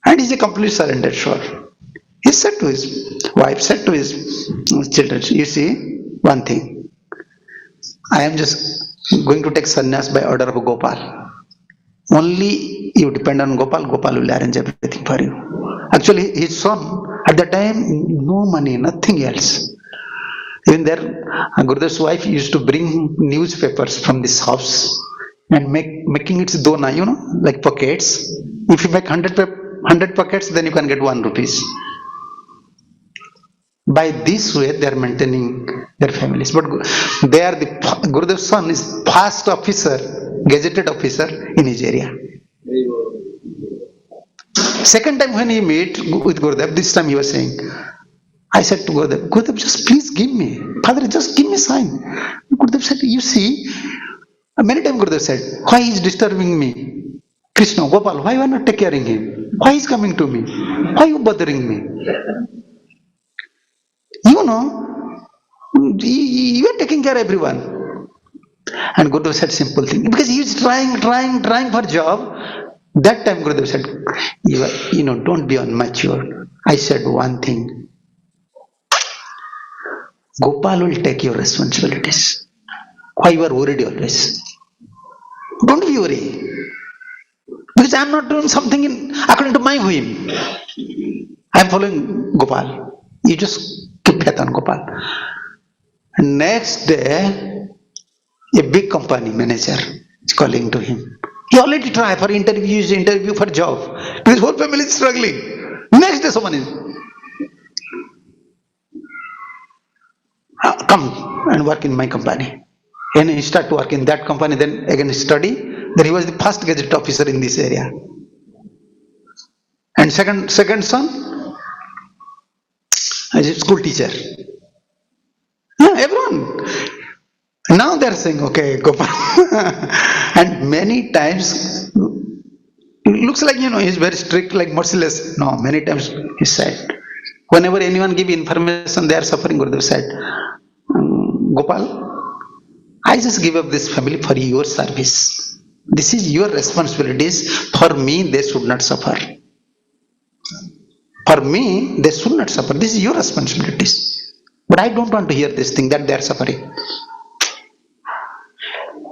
S1: And he's a complete surrender, sure. He said to his wife, said to his children, you see, one thing. I am just going to take sannyas by order of Gopal. Only you depend on Gopal, Gopal will arrange everything for you. Actually, his son, at that time, no money, nothing else. Even there, Gurudev's wife used to bring newspapers from this house and making its dona, like pockets. If you make 100 pockets, then you can get 1 rupees. By this way, they are maintaining their families. But they are Gurudev's son is first officer, gazetted officer in his area. Second time when he met with Gurudev, this time he was saying, I said to Gurudev, Gurudev, just please give me. Father, just give me a sign. Gurudev said, you see, many times Gurudev said, why he is disturbing me? Krishna, Gopal, why you are not taking care of him? Why he is coming to me? Why are you bothering me? You are taking care of everyone. And Gurudev said simple thing. Because he is trying for job. That time Gurudev said, don't be unmature. I said one thing. Gopal will take your responsibilities. Why you are worried always? Don't be worried. Because I am not doing something according to my whim. I am following Gopal. You just keep faith on Gopal. And next day, a big company manager is calling to him. He already tried for interview for job. His whole family is struggling. Next day someone is, come and work in my company. And he started to work in that company, then again study. Then he was the first gazette officer in this area. And second son, as a school teacher. Yeah, everyone. Now they are saying, okay, Gopal. And many times, it looks like, he's very strict, like merciless. No, many times he said, whenever anyone give information, they are suffering, Gurudev said, Gopal, I just give up this family for your service. This is your responsibilities. For me, they should not suffer. For me, they should not suffer. This is your responsibilities. But I don't want to hear this thing that they are suffering.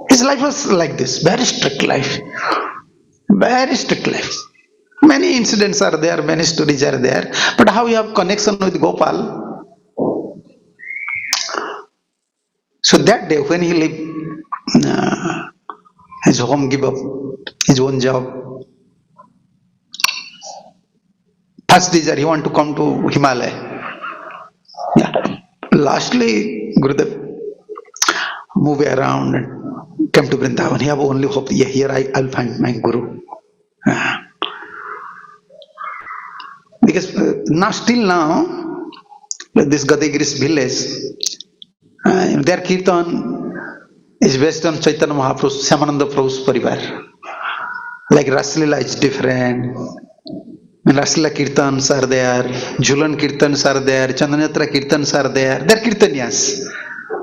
S1: His life was like this, very strict life. Very strict life. Many incidents are there, many stories are there. But how you have connection with Gopal? So that day when he left his home, give up his own job. First desire, he want to come to Himalaya. Yeah. Lastly, Gurudev move around and came to Vrindavan. He have only hope. Yeah, here I'll find my Guru. Because now, still now, this Gadagiri's village, their kirtan is based on Chaitanya Mahaprabhu's, Shyamananda Prabhu's parivar. Like Raslila is different. Raslila kirtans are there, Jhulan kirtans are there, Chandanatra kirtans are there. They're kirtanyas.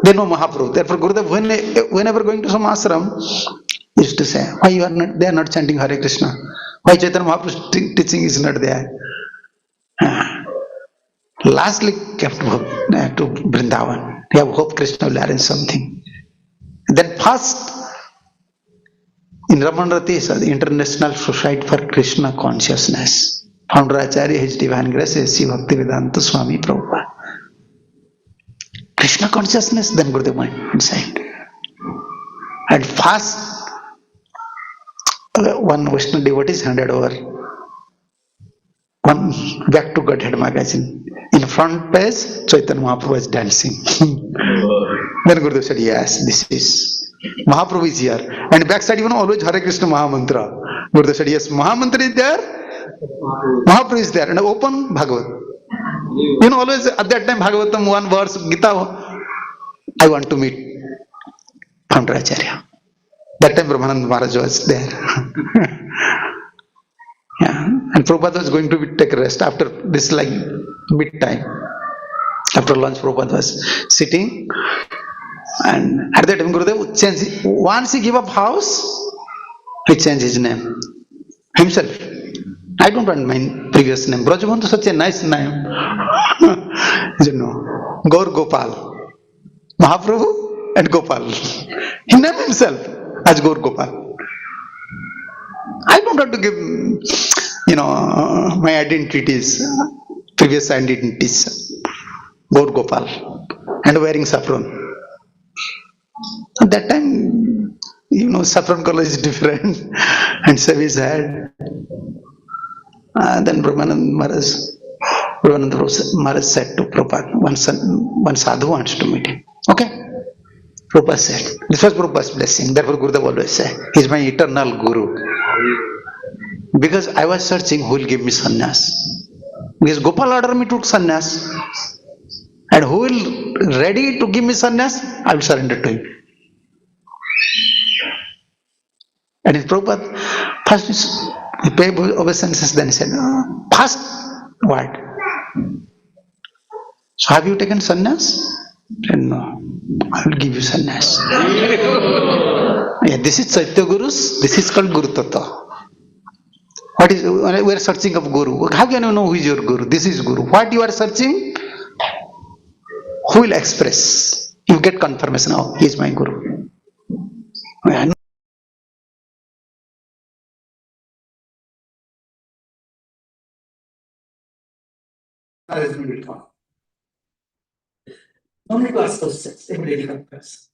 S1: They know Mahaprabhu. Therefore, Gurudev, whenever going to some ashram, used to say, why you are not, they are not chanting Hare Krishna? Why Chaitanya Mahaprabhu's teaching is not there? Lastly, came to Vrindavan. We have hope Krishna will arrange something. Then first, in Ramanrati, the International Society for Krishna Consciousness, founder Acharya, His Divine Grace, S.C. Bhaktivedanta Swami Prabhupada. Krishna consciousness, then Gurudev went inside. And first, one Vaishnava devotee is handed over one Back to Godhead magazine. In front page, Chaitanya Mahaprabhu was dancing. Then Gurudev said, yes, this is Mahaprabhu is here. And backside, even always Hare Krishna Mahamantra. Gurudev said, yes, Mahamantra is there, Mahaprabhu is there, and open Bhagavad. You know, always at that time, Bhagavatam, one verse, Gita, I want to meet founder Acharya. That time, Brahmananda Maharaj was there. Yeah. And Prabhupada was going to take rest after this, like mid-time. After lunch, Prabhupada was sitting. And at that time, Gurudev changed. Once he gave up house, he changed his name himself. I don't want my previous name. Brajabandhu, such a nice name. You know, Gaur Gopal. Mahaprabhu and Gopal. He named himself as Gaur Gopal. I don't have to give, my identities, previous identities. Gaur Gopal. And wearing saffron. At that time, saffron color is different. And save his head. Then Brahmananda Maharaj said to Prabhupada, one sadhu wants to meet him. Okay? Prabhupada said, this was Prabhupada's blessing. Therefore, Gurudev always say, he is my eternal Guru. Because I was searching who will give me sannyas. Because Gopal ordered me to sannyas. And who will ready to give me sannyas, I will surrender to him. And his Prabhupada, first he paid obeisances, then he said, first what? So have you taken sannyas? And no, I will give you sannyas. Yeah, this is Chaitya Gurus, this is called Guru Tattva. What is, we are searching of Guru. How can you know who is your Guru? This is Guru. What you are searching? Who will express? You get confirmation, oh, he is my Guru. Yeah. Will come. No need to ask questions, immediately confess.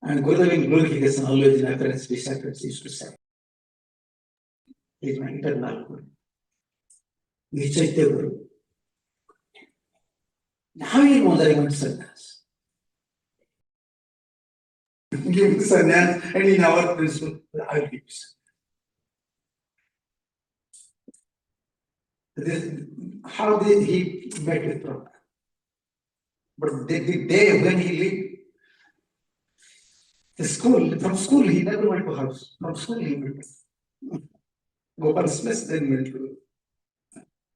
S1: And Gurudev in glorification, always in appearance, disciples used to say, he is my eternal Guru. He is Chaitya Guru. How he knows that he wants sannyas? Give the sannyas, and in our principle, I will give you. How did he met with Prabhupada? But the day when he left the school, from school he never went to house. From school he went to Gopal's place, then went to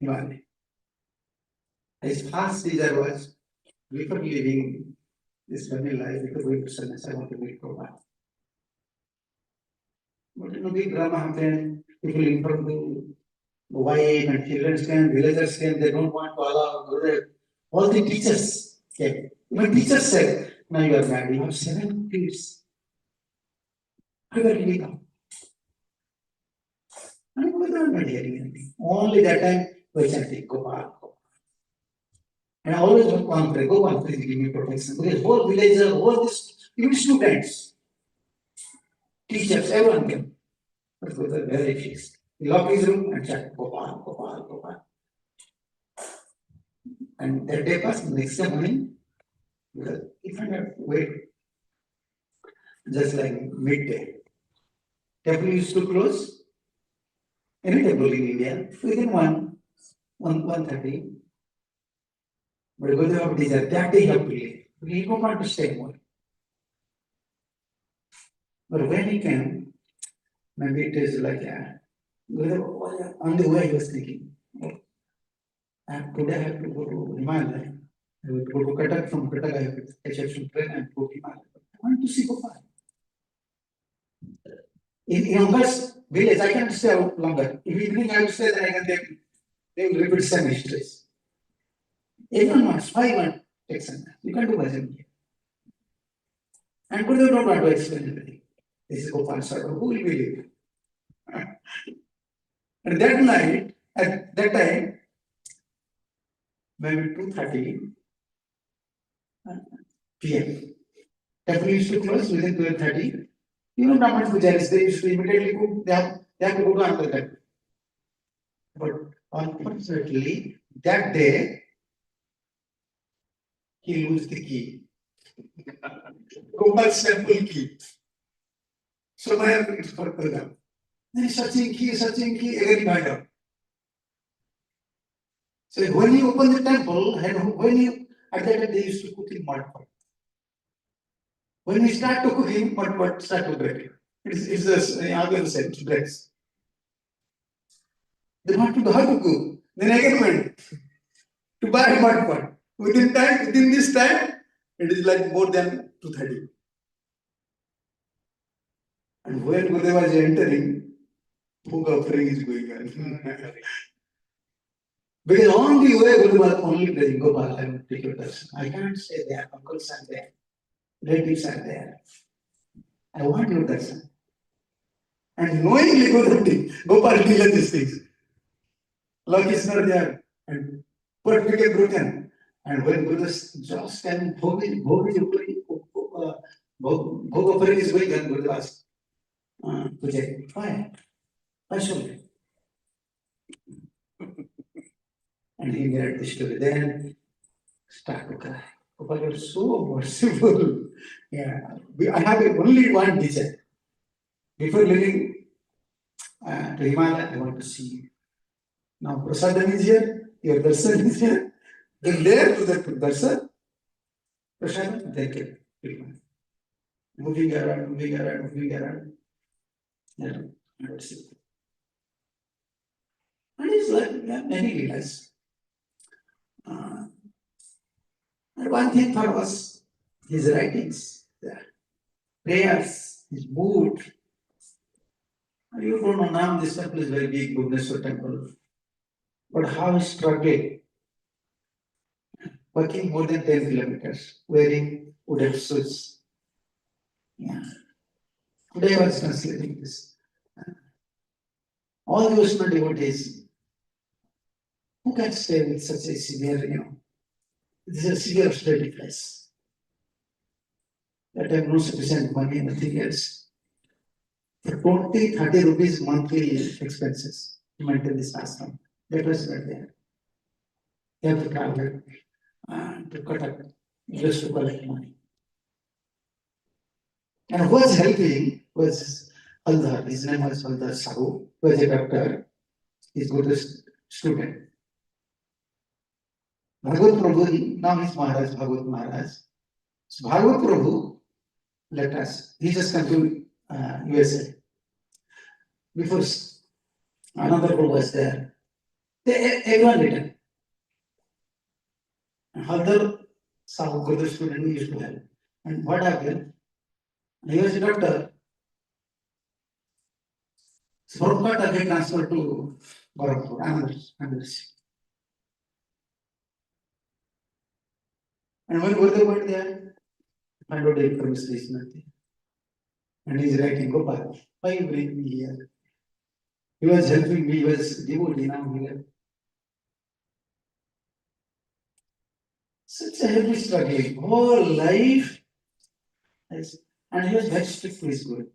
S1: Himalaya. His first desire was before leaving this vanilla, I need to go to sadness, I want to meet Gopal. But big drama happened, people inform the wife and children came, villagers came, they don't want to allow Gurudev. All the teachers came. Even teachers said, now you are married, you have 7 kids. How will we come? And we were not hearing anything. Only that time we chanting Gopal, Gopal. And I always want to pray, Gopal, please give me protection. Because whole villagers, all this, even students, teachers, everyone came. But it was very fixed. He locked his room and chant Gopal, Gopal, Gopal. And that day passed, next morning, because if I had to wait just like midday, temple used to close. Any temple in India, within 1:30. But Gurudev of desire, that day he have to leave. He don't want to stay more. But when he came, maybe it is like Gurudev, on the way he was thinking, today I have to go to Himalaya. I will go to Cuttack, from Cuttack I have to catch a train and go to Himalaya. I want to see Gopal. In Uncle's village, I can't stay out longer. If evening I will stay, then I can they will repeat some histories. Everyone wants, why one takes a nap? You can't do bhajan here. And Gurudev don't want to explain everything. This is Gopal Sarva, who will believe? And that night, at that time, maybe 2:30 p.m. Temple used to close within 12:30. You know, Brahman pujaris, they used to immediately go, they have to go to another temple. But unfortunately, that day, he lose the key. Gopal's temple key. So I have it for program. Then he's searching key, again he find out. So when he opened the temple, and when he, at that time they used to cook in mud pot. When we start to cooking, mud pot start to break. It's the other side, it breaks. They want to know how to cook. Then again went to buy mud pot. Within this time, it is like more than 2:30. And when Gurudev was entering, book offering is going on. Because on the way, Gurudev was only praying, Gopal, I will take your darshan. I can't stay there, uncles are there, relatives are there. I want your darshan. And knowingly Gopal did these things. Luck is not there. And what became broken. And when Gurudev just and Bhog offering is going on, Gurudev asked, Pujari, why? Why should And he read the story. Then start to cry. Gopal, you're so merciful. Yeah. I have only one teacher. Before leaving to Himalaya, I want to see you. Now Prasadam is here, your darshan is here. Then there to the darshan, Prasadam, they came. Moving around. Yeah, I would see. And it's like many leaders. And one thing for us, his writings, prayers, his mood. You don't know now, this temple is very big, Bhubaneswar temple. But how he struggled, walking more than 10 kilometers, wearing wooden shoes. Yeah. Today I was translating this. All the Vaishnava devotees, who can stay with such a severe, this is a severe austerity place. That have no sufficient money, nothing else. For 20-30 rupees monthly expenses to maintain this ashram. That was not there. They have to travel to Cuttack just to collect money. And who was helping was Haladhara. His name was Haladhara Sahu, who was a doctor. He's a good student. Bhagavat Prabhu, now he's Maharaj, Bhagavat Maharaj. So Bhagavat Prabhu let us. He just come to USA. Before another Prabhu was there. Everyone returned. Haladhara Sahu, good student, he used to help. And what happened? He was a doctor. So Prabhupada again transferred to Gorakhpur, another city. And when Gurudev went there, found out the information is nothing. And he's writing, Gopal, why you bring me here? He was helping me, he was devotee, now here. Such a heavy struggling, whole life. Yes. And he was very strict to his Guru.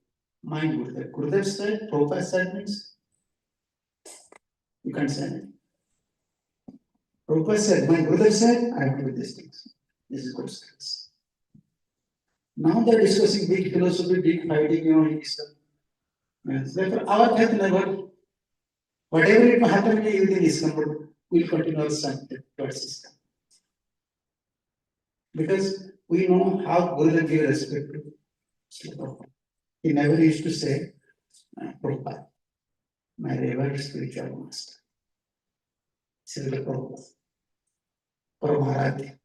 S1: My Gurudev. Gurudev said, Prabhupada said means, you can't say anything. Prabhupada said, my Gurudev said, I have to do these things. This is good skills. Now they're discussing big philosophy, big fighting, in Islam. Yes. Therefore, our faith never, whatever it may happen within Islam, but we'll continue our sanctity towards Islam. Because we know how Gurudev gave respect to Prabhupada. He never used to say, Prabhupada, my revered spiritual master. Srila Prabhupada. Paramaradhya.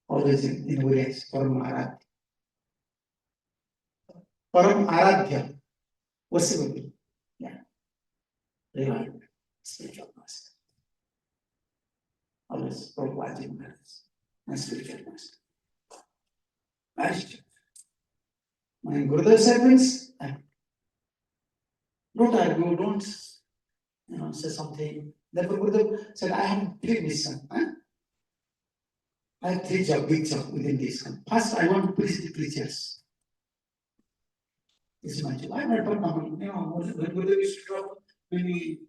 S1: Always in Oriental, Paramaradhya. Paramaradhya. Worshipable. Yeah. Revered spiritual master. Always Prabhupada Maharaj. My spiritual master. Master. My Gurudev said means, don't argue, don't say something. Therefore, Gurudev said, I have three missions. I have three big jobs within this. First, I want to preach the preachers. This is my job. I'm not talking, when Gurudev used to talk, maybe,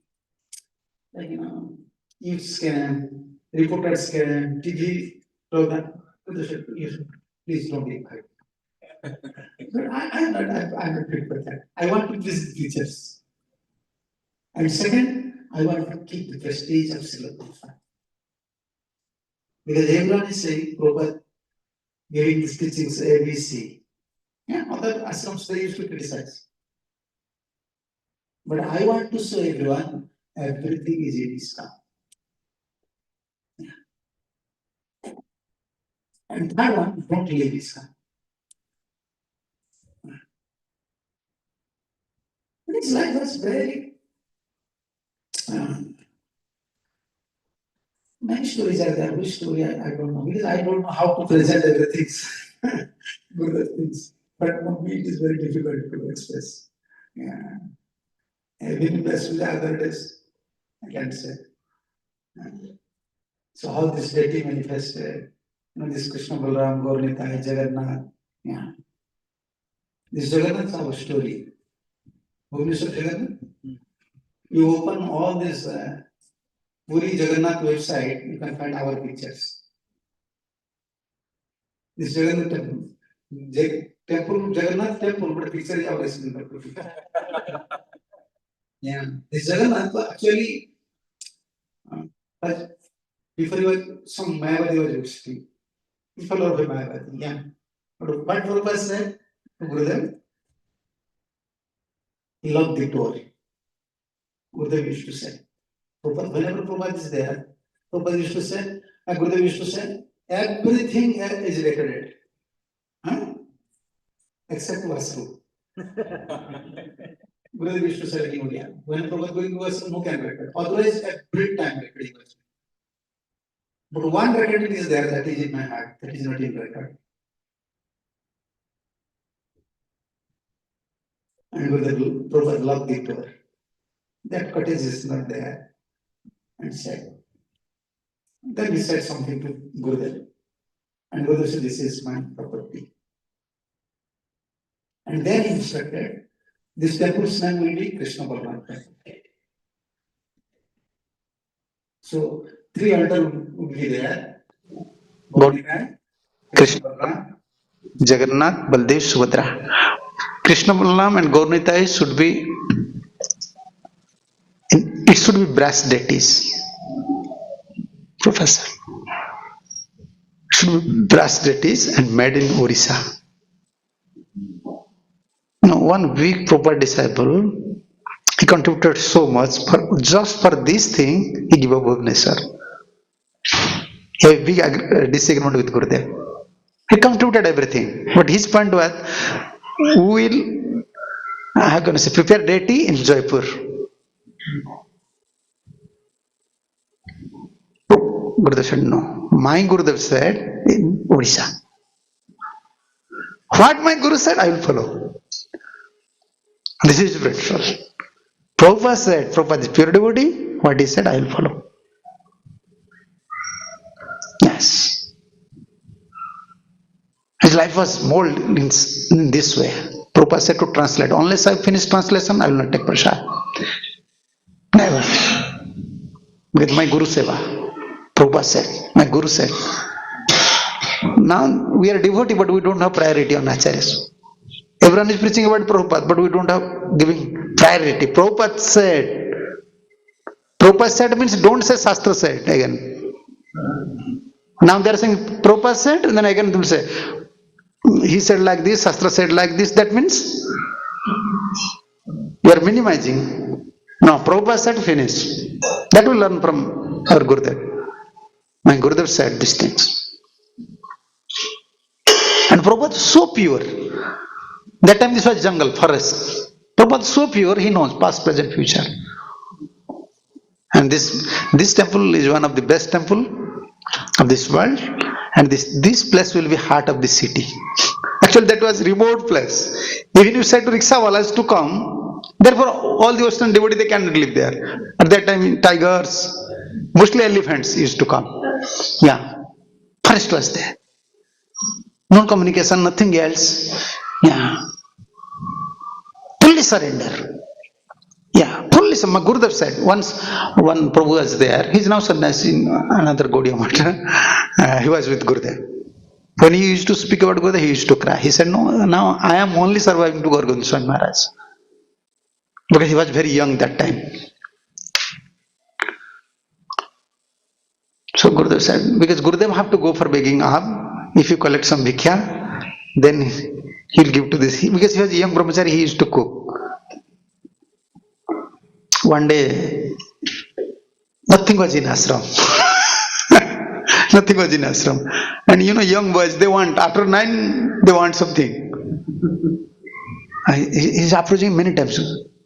S1: ISKCON, reporters can, TV program, please don't be quiet. But I'm not fit for that. I want to please the teachers. And second, I want to keep the prestige of Srila Prabhupada. Because everyone is saying, Prabhupada giving these teachings ABC. Yeah, other ashrams they used to criticize. But I want to show everyone, everything is in ISKCON. Yeah. And third one, don't leave ISKCON. His life was very. Many stories are there. Which story I don't know. Because I don't know how to present everything. Good things. But for me, it is very difficult to express. Yeah. I've been blessed with the other days, I can't say. So, how this deity manifested, this Krishna Balaram, Gaurnitai, Jagannath. Yeah. This Jagannath is our story. Bhubaneswar Jagannath. You open all this Puri Jagannath website, you can find our pictures. This Jagannath temple, Jagannath temple, but picture is always in the Yeah, this Jagannath actually, before he was some Mayavadi was existing. He followed the Mayavadi, yeah. But what Prabhupada said to Gurudev, he loved the tour. Gurudev used to say. Whenever Prabhupada is there, Prabhupada used to say, Gurudev used to say, everything is recorded. Huh? Except washroom. Gurudev used to say in India. When Prabhupada going to washroom, no can record. Otherwise, every time recording was. But one recording is there that is in my heart, that is not in record. And Gurudev, Prabhupada loved the tour. That cottage is not there. And said, then he said something to Gurudev. And Gurudev said, this is my property. And then he instructed, this temple's name will be Krishna Balaram. So, three altars would be there. Bodhika, Krishna Balaram, Jagannath, Baldev, Subhadra. Krishna Balaram and Gaurnitai should be, it should be brass deities. Professor. It should be brass deities and made in Orissa. One weak proper disciple, he contributed so much, just for this thing, he gave up Bhubaneswar. A big disagreement with Gurudev. He contributed everything. But his point was, who will, how can I say, prepare deity in Jaipur. Gurudev said, no. My Gurudev said, in Odisha. What my Guru said, I will follow. This is spiritual. Prabhupada said, Prabhupada is pure devotee. What he said, I will follow. Yes. His life was molded in this way. Prabhupada said to translate. Unless I finish translation, I will not take prasad. Never. With my Guru Seva. Prabhupada said, my Guru said. Now we are devotee, but we don't have priority on acharyas. Everyone is preaching about Prabhupada, but we don't have giving priority. Prabhupada said means don't say Shastra said again. Now they are saying Prabhupada said, and then again they will say, he said like this, Shastra said like this. That means you are minimizing. No, Prabhupada said finish. That will learn from our Gurudev. My Gurudev said these things. And Prabhupada is so pure. That time this was jungle, forest. Prabhupada is so pure, he knows past, present, future. And this temple is one of the best temple of this world. And this place will be heart of the city. Actually, that was remote place. Even you said to rickshawalas to come, therefore all the Western devotees, they cannot live there. At that time, tigers, mostly elephants used to come. Yeah, forest was there. No communication, nothing else. Yeah. Fully surrender. Yeah, fully. My Gurudev said, once one Prabhu was there, he is now sannyasi in another Gaudiya Mata. He was with Gurudev. When he used to speak about Gurudev, he used to cry. He said, no, now I am only surviving to Gaur Swami Maharaj. Because he was very young that time. So Gurudev said, because Gurudev have to go for begging up. If you collect some bhikhya, then he'll give to this. Because he was a young brahmachari, he used to cook. One day, nothing was in ashram. Nothing was in ashram. And you know, young boys, they want, after 9, they want something. He's approaching many times.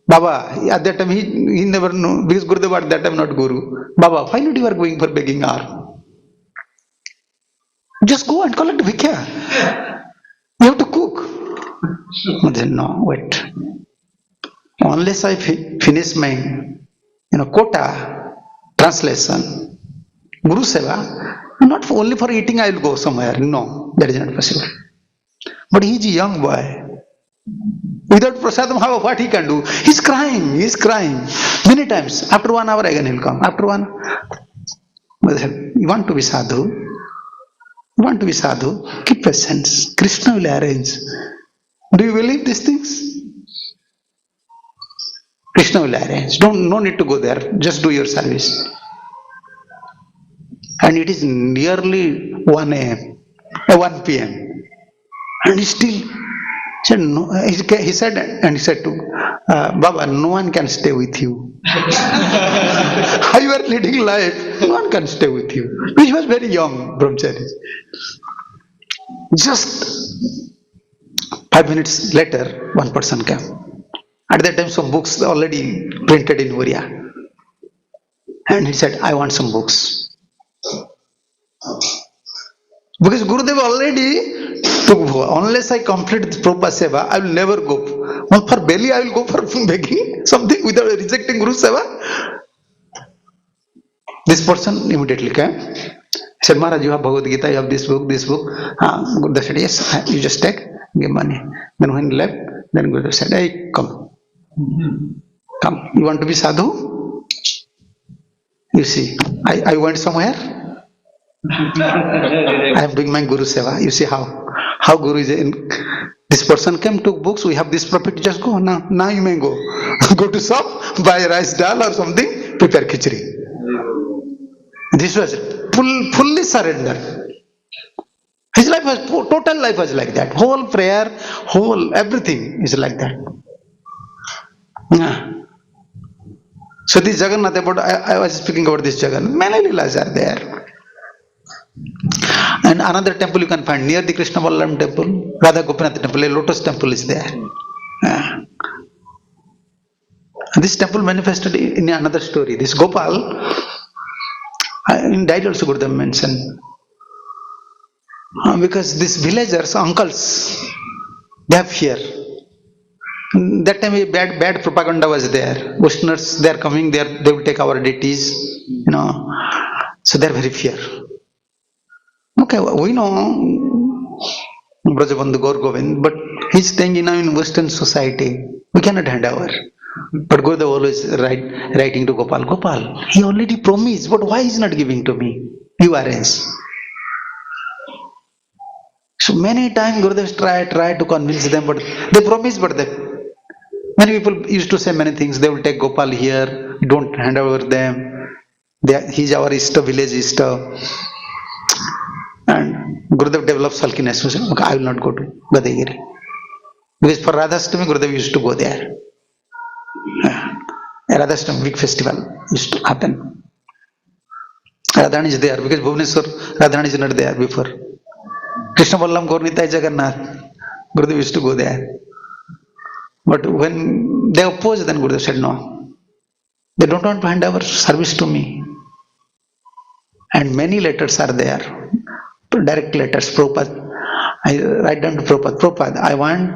S1: Baba, at that time, he never knew, because Gurudev at that time not Guru. Baba, why not you are going for begging hour? Just go and collect bhikhya. You have to cook. But then, no, wait. Unless I finish my quota, translation, Guru Seva, not only for eating I will go somewhere. No, that is not possible. But he is a young boy. Without prasadam, what he can do? He's crying. Many times. After 1 hour again he'll come. After 1 hour. But you want to be sadhu? You want to be sadhu? Keep patience. Krishna will arrange. Do you believe these things? Krishna will arrange. No need to go there. Just do your service. And it is nearly 1 a.m. 1 p.m. And he still said no. He said to Baba, no one can stay with you. How you are leading life? No one can stay with you. He was very young, brahmachari. Just 5 minutes later, one person came. At that time, some books already printed in Oriya. And he said, I want some books. Because Gurudev already took bhoga. Unless I complete the Prabhupada Seva, I will never go. Well, for belly, I will go for begging something without rejecting Guru Seva. This person immediately came. He said, Maharaj, you have Bhagavad Gita, you have this book. Gurudev said, yes, you just take, give money. Then when he left, then Gurudev said, hey, come. Come, you want to be sadhu? You see, I went somewhere. I am doing my Guru Seva. You see how Guru is in. This person came, took books, we have this profit, just go. Now you may go. Go to shop, buy rice dal or something, prepare khichdi. This was fully surrender. His life was, total life was like that. Whole prayer, whole everything is like that. Yeah. So this Jagannath, I was speaking about this Jagannath. Many Leelas are there. And another temple you can find near the Krishna Ballaram temple, Radha Gopinath temple, a lotus temple is there. This temple manifested in another story. This Gopal, in diary also Gurudev mentioned, because these villagers, uncles, they have fear. That time bad propaganda was there. Westerners, they are coming there, they will take our deities, so they are very fear. Okay, we know Brajabandhu Gaur Govind, but he's staying in Western society. We cannot hand over. But Gurudev always writing to Gopal, he already promised, but why is not giving to me? You arrange. So many times Gurudev try to convince them, but they promise, but many people used to say many things. They will take Gopal here, don't hand over them. He's our Ishta, village Ishta. And Gurudev develops sulkiness. So okay, I will not go to Gadagiri. Because for Radhastami, Gurudev used to go there. Radhastami big festival used to happen. Radharani is there because Bhubaneswar, Radharani is not there before. Krishna Ballaram Gaurnitai Jagannath, Gurudev used to go there. But when they opposed, then Gurudev said no. They don't want to hand over service to me. And many letters are there. Direct letters, Prabhupada. I write down to Prabhupada, I want,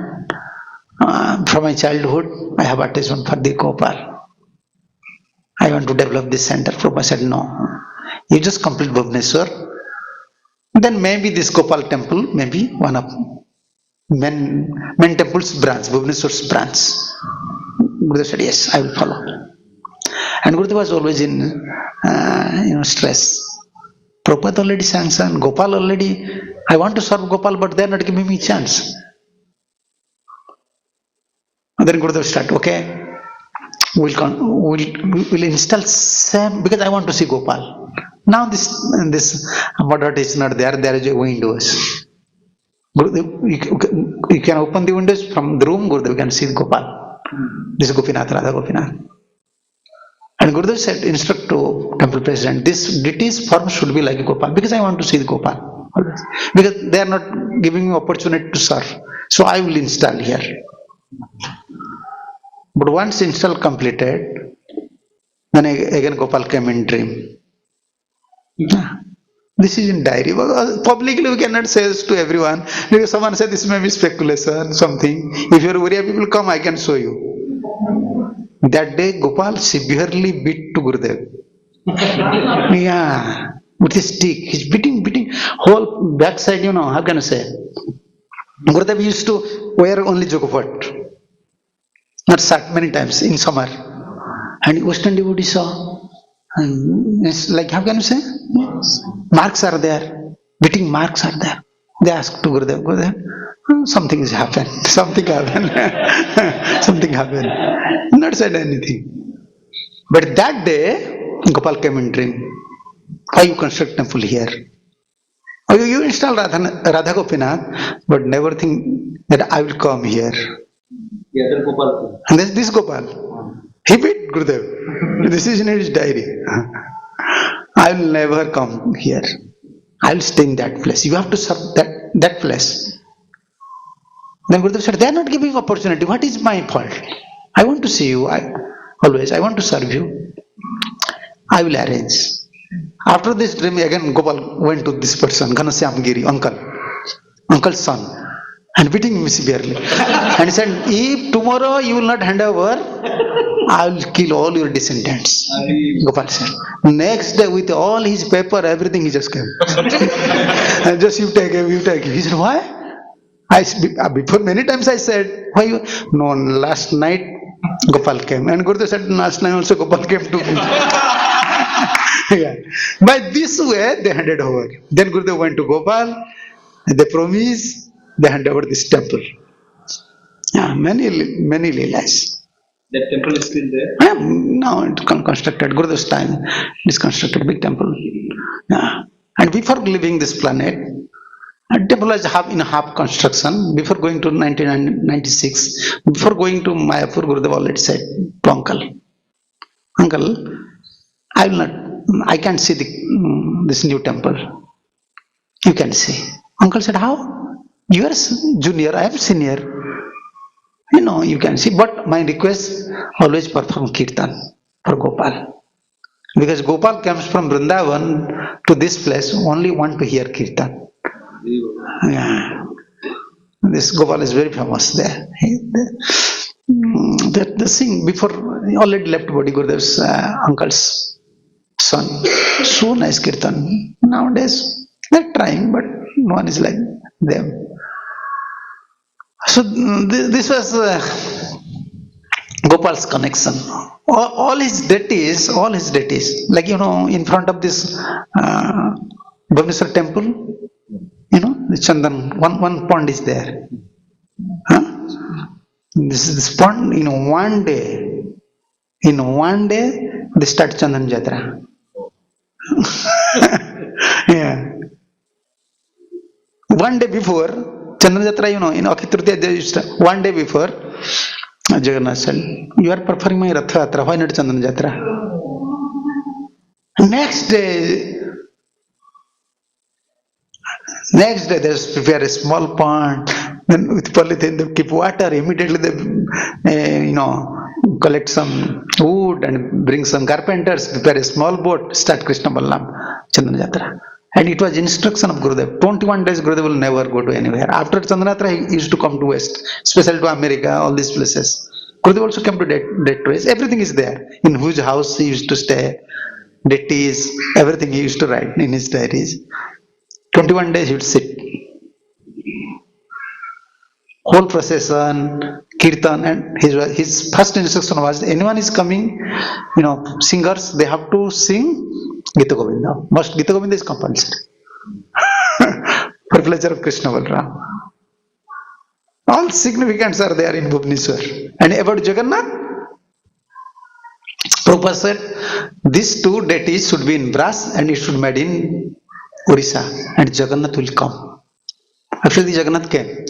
S1: from my childhood, I have attachment for the Gopal. I want to develop this center. Prabhupada said, no. You just complete Bhubaneswar. Then maybe this Gopal temple, maybe one of men temple's branch, Bhubaneswar's branch. Gurudev said, yes, I will follow. And Gurudev was always in, stress. Prabhupada already sanctioned, Gopal already, I want to serve Gopal, but they are not giving me chance. And then Gurudev started, okay, we'll install same, because I want to see Gopal. Now this moderate is not there, there is a windows. You can open the windows from the room, Gurudev can see Gopal. This is Gopinath, Radha Gopinath. And Gurudev said, instruct to temple president, this deity's form should be like Gopal, because I want to see the Gopal. Because they are not giving me opportunity to serve. So I will install here. But once install completed, then again Gopal came in dream. This is in diary. Publicly we cannot say this to everyone, because someone said this may be speculation, something. If your Uriya people come, I can show you. That day Gopal severely beat to Gurudev. With his stick. He's beating whole backside, how can I say? Gurudev used to wear only jogopat. Not shirt many times in summer. And Western devotee saw. And it's like, how can you say? Marks are there. Beating marks are there. They asked to Gurudev, something has happened. Something happened. Something happened. Not said anything. But that day, Gopal came in dream. Why you construct temple here? You install Radha Gopinath, but never think that I will come here.
S2: The other Gopal.
S1: And this Gopal. He beat Gurudev. This is in his diary. I will never come here. I will stay in that place. You have to serve that place. Then Gurudev said, they are not giving opportunity. What is my fault? I want to see you. I want to serve you. I will arrange. After this dream, again Gopal went to this person, Ghanashyam Giri, uncle's son, and beating him severely. And he said, if tomorrow you will not hand over, I will kill all your descendants. Gopal said. Next day, with all his paper, everything, he just came. And just you take him. He said, why? Before many times I said, why you? No, last night Gopal came. And Gurudev said, last night also Gopal came to me. Yeah. By this way, they handed over. Then Gurudev went to Gopal. They promised, they handed over this temple. Yeah, many leelas.
S2: That temple is still there?
S1: Yeah, now it's constructed. Gurudev's time, it's constructed big temple. Yeah. And before leaving this planet, a temple was half construction. Before going to 1996, before going to Mayapur, Gurudev already said to uncle, I can't see this new temple. You can see. Uncle said, how? You are junior, I am senior. You can see. But my request, always perform kirtan for Gopal. Because Gopal comes from Vrindavan to this place, only want to hear kirtan. Yeah. This Gopal is very famous there. The thing before already left body Gurudev's uncle's son. So nice kirtan. Nowadays they're trying, but no one is like them. So this was Gopal's connection. All his deities, like in front of this Bhubaneswar temple, the Chandan, one pond is there. Huh? This pond, in one day, they start Chandan Jatra. Yeah. One day before, Chandan Jatra, in Akhitrutiya, they used to, one day before, Jagannath said, you are performing my Ratha Yatra, why not Chandan Jatra? Next day, they prepare a small pond, then with polythene they keep water. Immediately they, collect some wood and bring some carpenters, prepare a small boat, start Krishna Ballam Chandan Jatra. And it was instruction of Gurudev. 21 days Gurudev will never go to anywhere. After Chandan Jatra, he used to come to West, especially to America, all these places. Gurudev also came to that place. Everything is there. In whose house he used to stay, deities, everything he used to write in his diaries. 21 days he would sit. Whole procession, kirtan, and his first instruction was, anyone is coming, singers, they have to sing Gita Govinda. Most Gita Govinda is compulsory. For pleasure of Krishna Balram. All significance are there in Bhubaneswar. And about Jagannath, Prabhupada said, these two deities should be in brass and it should be made in Orissa, and Jagannath will come. Actually, Jagannath came.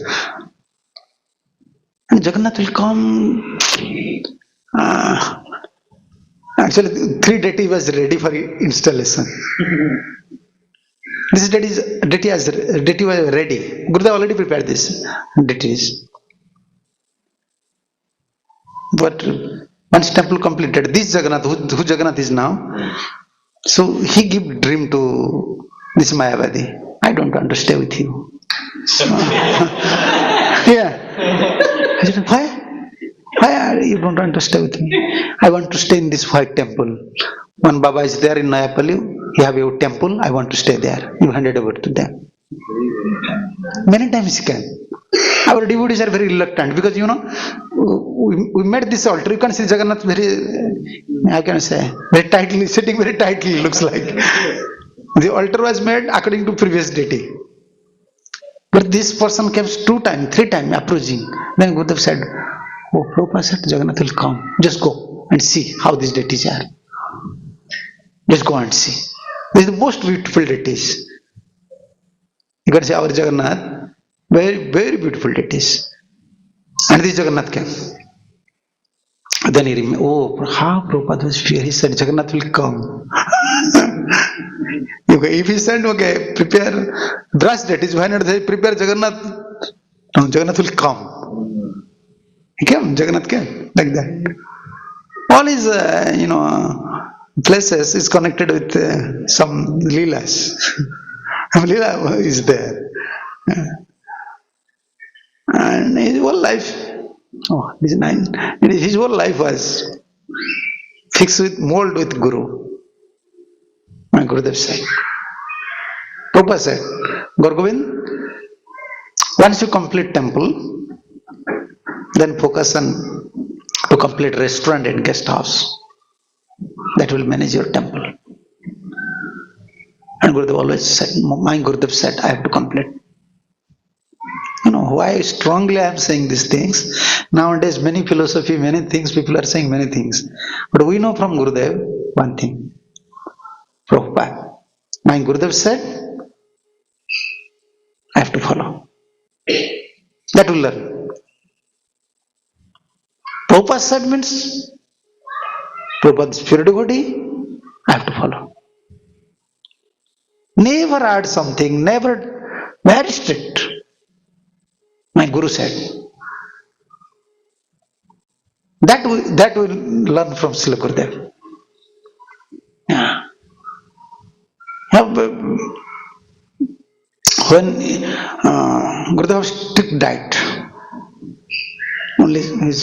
S1: And Jagannath will come. Actually, 3 deity was ready for installation. This deity was ready. Gurudev already prepared this deities. But once temple completed, this Jagannath, who Jagannath is now, so he gave dream to this Mayavadi. I don't want to stay with you. Yeah. I said, why? Why you don't want to stay with me? I want to stay in this white temple. One Baba is there in Nayapalli. He have a temple. I want to stay there. You handed over to them. Many times he came. Our devotees are very reluctant because we made this altar. You can see Jagannath very tightly, sitting very tightly, looks like. The altar was made according to previous deity. But this person came 2 times, 3 times approaching. Then Gurudev said, oh, Prabhupada said Jagannath will come. Just go and see how these deities are. Just go and see. This is the most beautiful deities. You can see our Jagannath, very, very beautiful deities. And this Jagannath came. Then he remembered, oh, how Prabhupada was fear. He said, Jagannath will come. If he said, okay, prepare brass deities, why not say prepare Jagannath? No, Jagannath will come. He came, Jagannath came, like that. All his, places is connected with some Leelas. Leela is there. And his whole life, his whole life was fixed with, mold with Guru. My Gurudev said. Prabhupada said, Gaur Govind, once you complete temple, then focus on to complete restaurant and guest house. That will manage your temple. And Gurudev always said, my Gurudev said, I have to complete. Why strongly I am saying these things? Nowadays, many philosophy, many things, people are saying many things. But we know from Gurudev one thing. Prabhupada. My Gurudev said, I have to follow. That will learn. Prabhupada said means, Prabhupada's pure devotee, I have to follow. Never add something, never, very strict. My Guru said. That will learn from Srila Gurudev. Yeah. When Gurudev strict diet, only his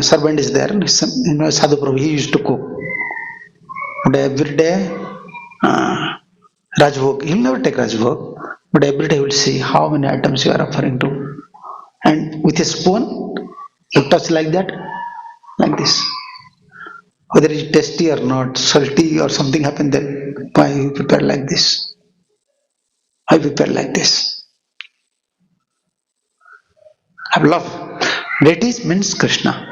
S1: servant is there, Sadhu Prabhu, he used to cook. But every day, Rajbhog, he will never take Rajbhog, but every day he will see how many items you are offering to. And with a spoon, you touch like that, like this. Whether it is tasty or not, salty or something happened, then why you prepare like this? I prepare like this. I love. Deities means Krishna.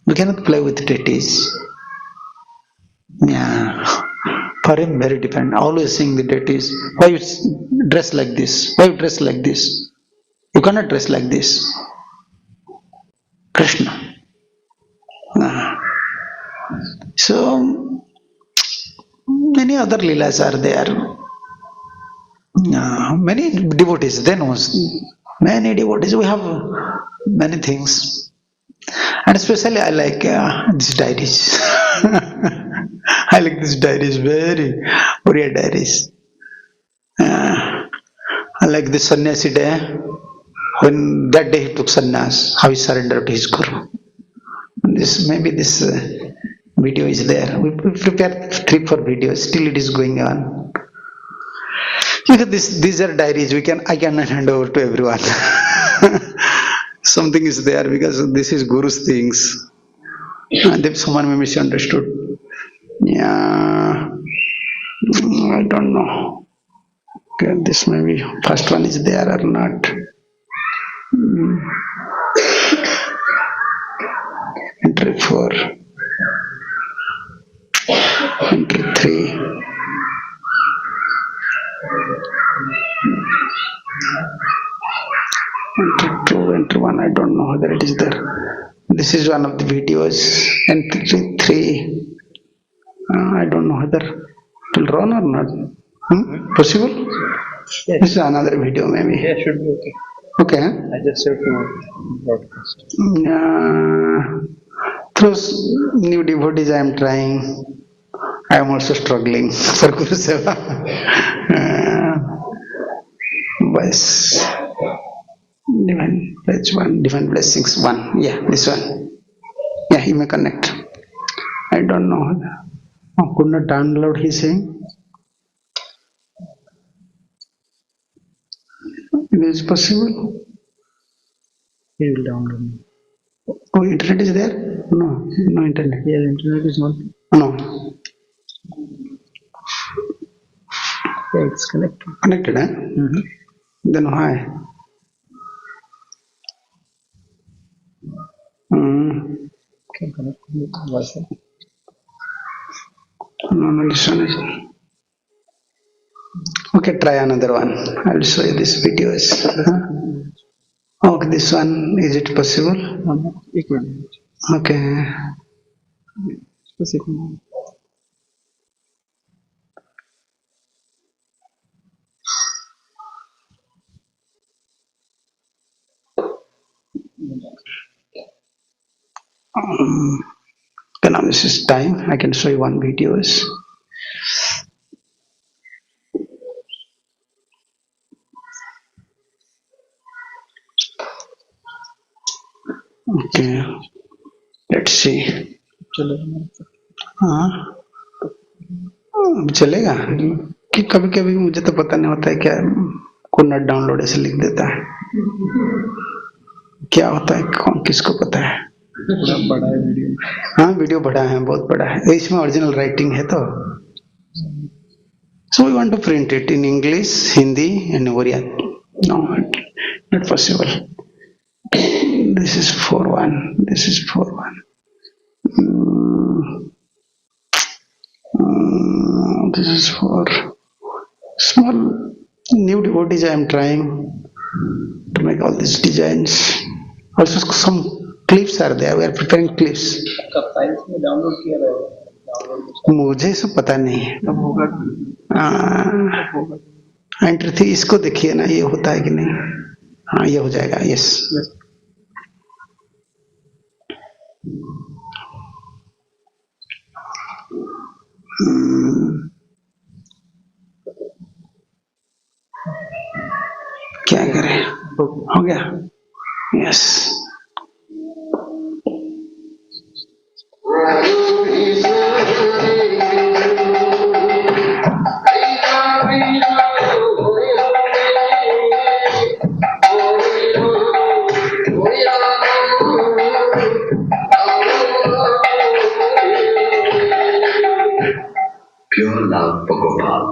S1: We cannot play with deities. Yeah. For him, very different. Always seeing the deities. Why you dress like this? Why you dress like this? You cannot dress like this. Krishna. So, many other leelas are there. Many devotees, they know. Many devotees, we have many things. And especially I like these diaries. I like these diaries, very Oriya diaries. I like the sannyasi day. When that day he took sannyas, how he surrendered to his Guru. Maybe this video is there. We prepared 3-4 videos. Still it is going on. Because these are diaries. I cannot hand over to everyone. Something is there because this is Guru's things. And if someone may misunderstood, yeah, I don't know. Okay, this maybe first one is there or not. Entry 4, entry 3. Entry 2, entry 1, I don't know whether it is there. This is one of the videos. Entry 3, I don't know whether it will run or not. Possible? Yes. This is another video maybe.
S2: Yeah, should be okay.
S1: Okay.
S2: I just have to broadcast.
S1: Through new devotees I am trying. I am also struggling for Guru Seva. Bas. Divine pledge 1, divine blessings 1. Yeah, this one. Yeah, he may connect. I don't know. Could not download, he saying. It is possible.
S2: He will download.
S1: Oh, internet is there? No, no internet.
S2: Yeah, internet is not.
S1: No.
S2: Yeah, it's connected.
S1: Connected, eh?
S2: Mm-hmm.
S1: Then why?
S2: Can connect with Wi-Fi.
S1: No, this one is. Okay, try another one. I will show you these videos. Okay, this one, is it possible? Okay. Okay, now this is time. I can show you one videos. Okay, let's see. हाँ चलेगा कि कभी कभी मुझे तो पता नहीं होता है क्या को नट डाउनलोड ऐसे लिख देता है क्या होता है कौन किसको पता है
S2: बड़ा है वीडियो
S1: हाँ वीडियो बड़ा है बहुत बड़ा है इसमें ओरिजिनल राइटिंग है तो so we want to print it in English, Hindi and Oriya. No, not possible. This is 4:1. This is 4:1. This is for small new devotees. I am trying to make all these designs. Also, some clips are there. We are preparing clips.
S2: Files में download किया रहेगा
S1: मुझे सब पता नहीं है।
S2: तब होगा तब होगा।
S1: एंट्री थी, इसको देखिए ना, ये होता है कि नहीं। हाँ, ये हो जाएगा। Yes,
S2: Yes.
S1: क्या करें, हो गया। Yes,
S3: Pure love for Gopal.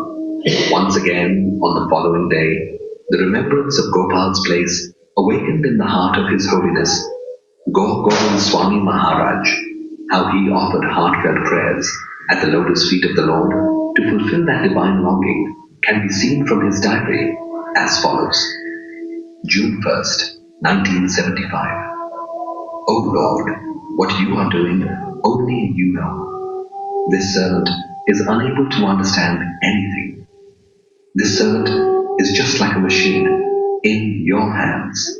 S3: Once again, on the following day, the remembrance of Gopal's place awakened in the heart of His Holiness, Govind Swami Maharaj, how he offered heartfelt prayers at the lotus feet of the Lord to fulfill that divine longing can be seen from his diary as follows. June 1st, 1975. O Lord, what you are doing, only you know. This servant is unable to understand anything. This servant is just like a machine in your hands.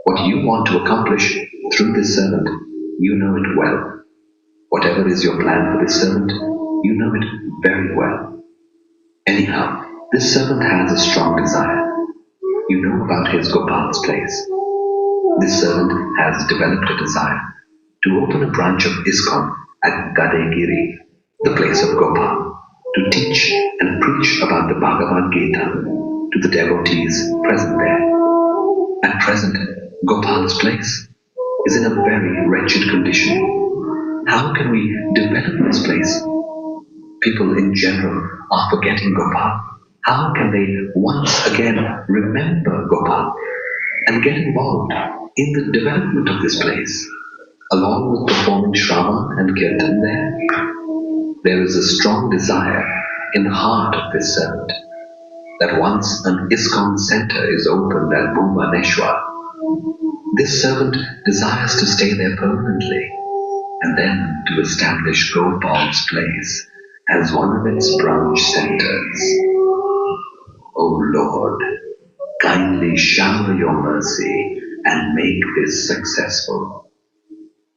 S3: What you want to accomplish through this servant, you know it well. Whatever is your plan for this servant, you know it very well. Anyhow, this servant has a strong desire. You know about his Gopal's place. This servant has developed a desire to open a branch of ISKCON at Gadegiri, the place of Gopal, to teach and preach about the Bhagavad Gita to the devotees present there. At present, Gopal's place is in a very wretched condition. How can we develop this place? People in general are forgetting Gopal. How can they once again remember Gopal and get involved in the development of this place? Along with performing Shravan and Kirtan there is a strong desire in the heart of this servant that once an ISKCON center is opened at Bhubaneswar, this servant desires to stay there permanently and then to establish Gopal's place as one of its branch centers. O Lord, kindly shower your mercy and make this successful.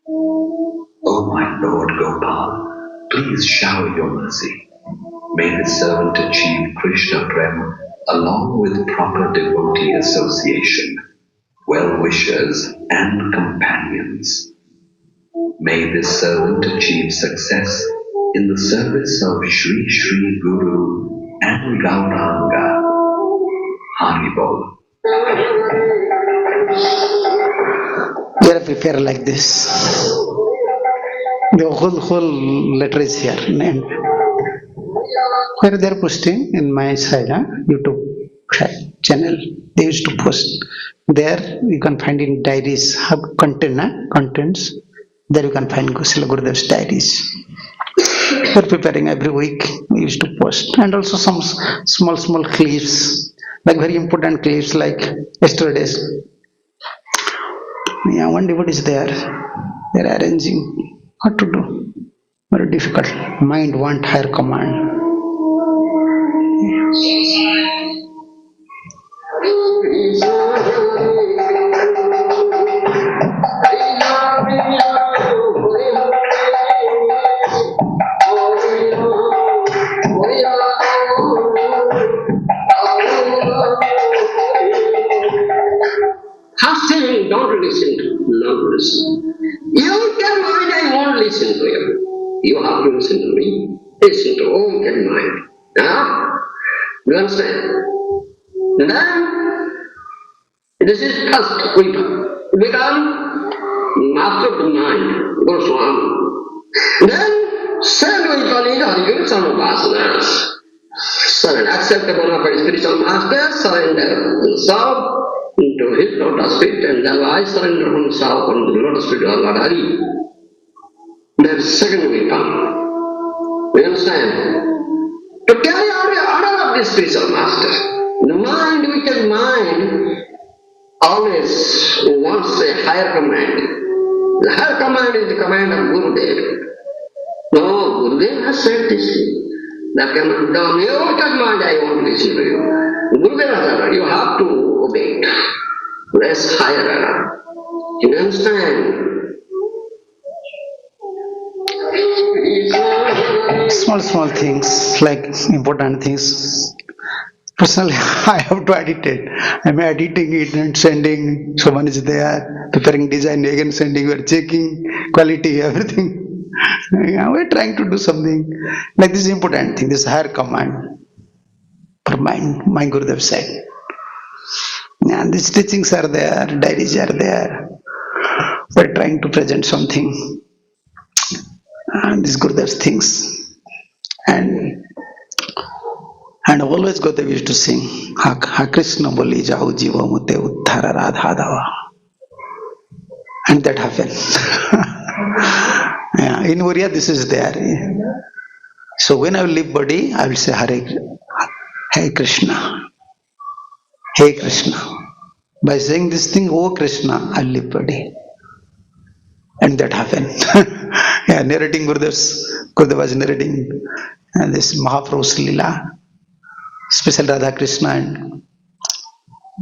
S3: O my Lord Gopal, please shower your mercy. May this servant achieve Krishna Prem along with proper devotee association, well-wishers and companions. May this servant achieve success in the service of Shri Shri Guru and Gauranga. Haribol.
S1: you have to prepare like this. The whole letter is here. Named. Where they are posting in my side, YouTube channel, they used to post. There you can find in diaries, have contents. There you can find Gosila Gurudev's diaries. We are preparing every week. We used to post, and also some small clips, like very important clips, like yesterday's. Yeah, one devotee is there. They are arranging what to do. Very difficult. Mind want higher command.
S4: First thing, don't listen to numbers. You can mind, I won't listen to you. You have to listen to me. Listen to Om can mind. Now, you understand? And then, this is first weapon. You become master of the mind, go Swami. Then, second weapon is Arjuna Samupasana. Surrender, accept the Bonaparte spiritual master, surrender yourself into his lotus feet, and then I surrender myself on the lotus feet of Lord Hari. That is second weapon. You understand? To carry out the order of this spiritual master. The mind, wicked mind, always wants a higher command. The higher command is the command of Gurudev. No, Gurudev has said this thing. That cannot be done. You touch mind, I won't listen to you. Gurudev has said, you have to obey it. Less higher. You understand?
S1: Small things, like important things. Personally, I have to edit it. I'm editing it and sending. Someone is there, preparing design, again sending, we're checking quality, everything. Yeah, we're trying to do something. Like this is important thing, this higher command. For my Gurudev said. Yeah, these teachings are there, diaries are there. We're trying to present something. And these Gurudev's things. And always Gurudev used to sing, Ha Krishna boli jau jiva mute uddhara radha dava. And that happened. Yeah, in Oriya this is there. So when I will leave body, I will say Hare Krishna. Hey Krishna. By saying this thing, oh Krishna, I will leave body. And that happened. Yeah, narrating Gurudev was narrating this Mahaprabhu's Leela, special Radha Krishna, and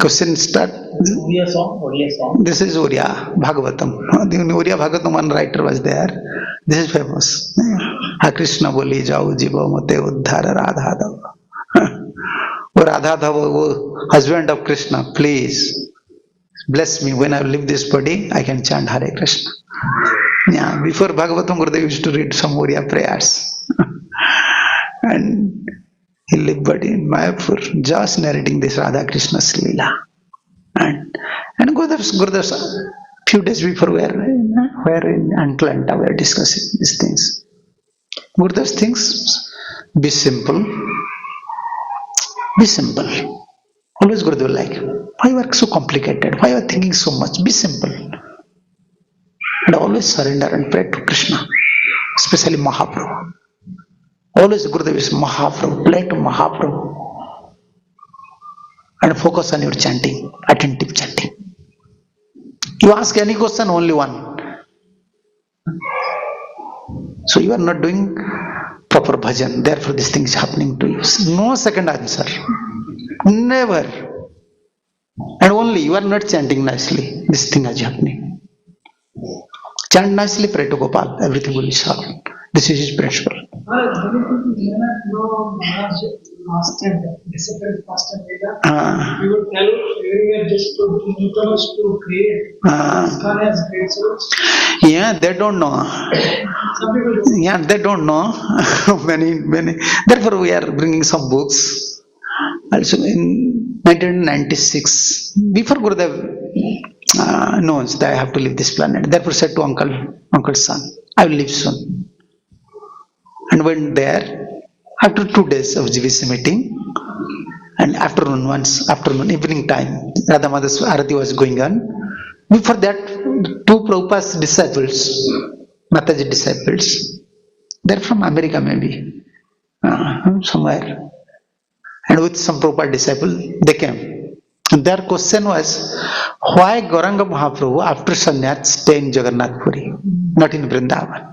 S1: question start.
S2: Oriya song.
S1: This is Oriya Bhagavatam. The Oriya Bhagavatam, one writer was there. This is famous. Ha Krishna boli jau jiva mate uddhara radha dava. Oh Radha dava, oh husband of Krishna, please bless me. When I leave this body, I can chant Hare Krishna. Yeah, before Bhagavatam, Gurudev used to read some Oriya prayers. And he lived body in Mayapur, just narrating this Radha Krishna's Leela. And Gurudev's few days before we were in Atlanta, we were discussing these things. Gurudev's things, be simple. Be simple. Always Gurudev like, why you are so complicated? Why you are thinking so much? Be simple. And always surrender and pray to Krishna, especially Mahaprabhu. Always Gurudev is Mahaprabhu, pray to Mahaprabhu. And focus on your chanting, attentive chanting. You ask any question, only one. So you are not doing proper bhajan, therefore this thing is happening to you. No second answer. Never. And only you are not chanting nicely, this thing is happening. Chant nicely, pray to Gopal, everything will be solved. This is his principle.
S5: Many people may not know Maharaj fasted, discipline fasted Veda. We would tell everywhere just to newcomers to create ISKCON as great souls.
S1: Yeah, they don't know.
S5: Some people don't.
S1: Yeah, they don't know. many. Therefore, we are bringing some books. Also, in 1996, before Gurudev knows that I have to leave this planet, therefore said to uncle's son, I will leave soon. And went there after 2 days of GVC meeting, and afternoon, evening time, Radha Mada's Arati was going on. Before that, 2 Prabhupada's disciples, Mataji disciples, they're from America maybe, somewhere. And with some Prabhupada disciple, they came. And their question was, why Gauranga Mahaprabhu after Sanyat stay in Jagannath Puri, not in Vrindavan?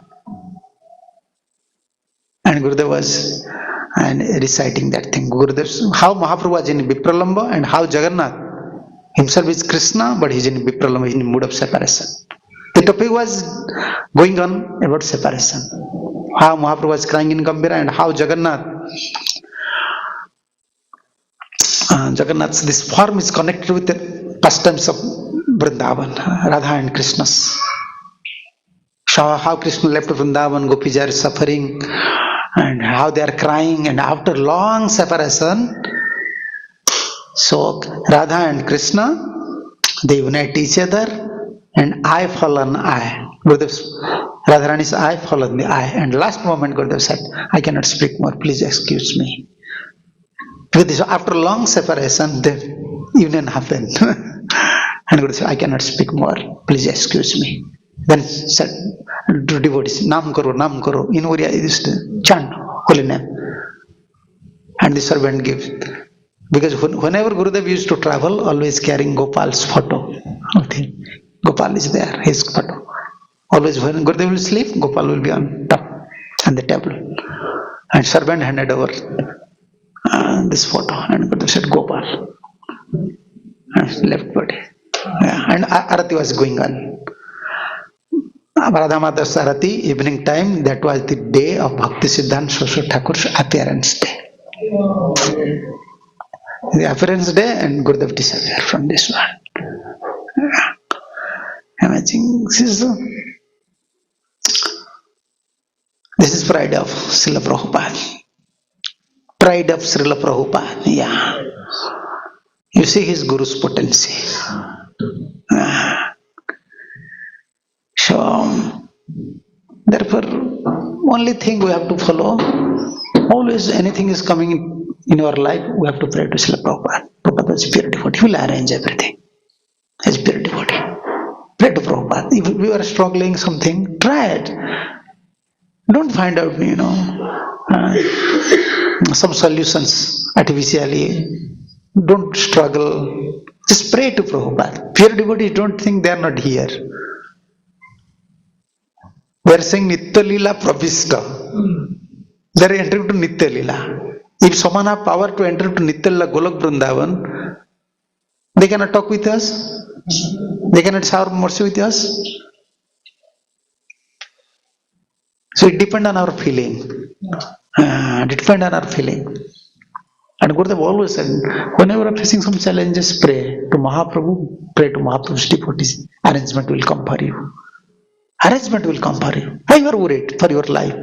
S1: And Gurudev was reciting that thing. Gurudev, how Mahaprabhu was in Vipralamba and how Jagannath himself is Krishna, but he is in Vipralamba, he is in mood of separation. The topic was going on about separation. How Mahaprabhu was crying in Gambhira and how Jagannath's this form is connected with the pastimes of Vrindavan, Radha and Krishna's. How Krishna left Vrindavan, Gopis are suffering, and how they are crying, and after long separation, so Radha and Krishna, they unite each other, and eye fall on eye. Radharani's eye fall on the eye, and last moment Gurudev said, I cannot speak more, please excuse me. Because after long separation, the union happened. And Gurudev said, I cannot speak more, please excuse me. Then said to devotees, Nam karo, in Oriya it is to chant holy name. And the servant gives. Because whenever Gurudev used to travel, always carrying Gopal's photo. Okay. Gopal is there, his photo. Always when Gurudev will sleep, Gopal will be on top. on the table. And servant handed over this photo, and Gurudev said, Gopal. And left body. And Arati was going on. Radha Mata's Arati, evening time, that was the day of Bhakti Siddhanta Saraswati Thakur's appearance day. The appearance day, and Gurudev disappeared from this world. Amazing. This is pride of Srila Prabhupada. Pride of Srila Prabhupada. Yeah. You see his Guru's potency. So, therefore, only thing we have to follow, always anything is coming in our life, we have to pray to Srila Prabhupada. Prabhupada is pure devotee. He will arrange everything. He is pure devotee. Pray to Prabhupada. If you are struggling something, try it. Don't find out, some solutions artificially. Don't struggle. Just pray to Prabhupada. Pure devotees don't think they are not here. We are saying Nitya Lila Pravishta. They are entering to Nitya Lila. If someone have power to enter to Nitya Lila Golok Vrindavan, they cannot talk with us. They cannot shower mercy with us. So it depends on our feeling. Depend on our feeling. And Gurudev always said, whenever you are facing some challenges, pray to Mahaprabhu, pray to Mahaprabhu's devotees. Arrangement will come for you. Arrangement will come for you. Why you are worried for your life?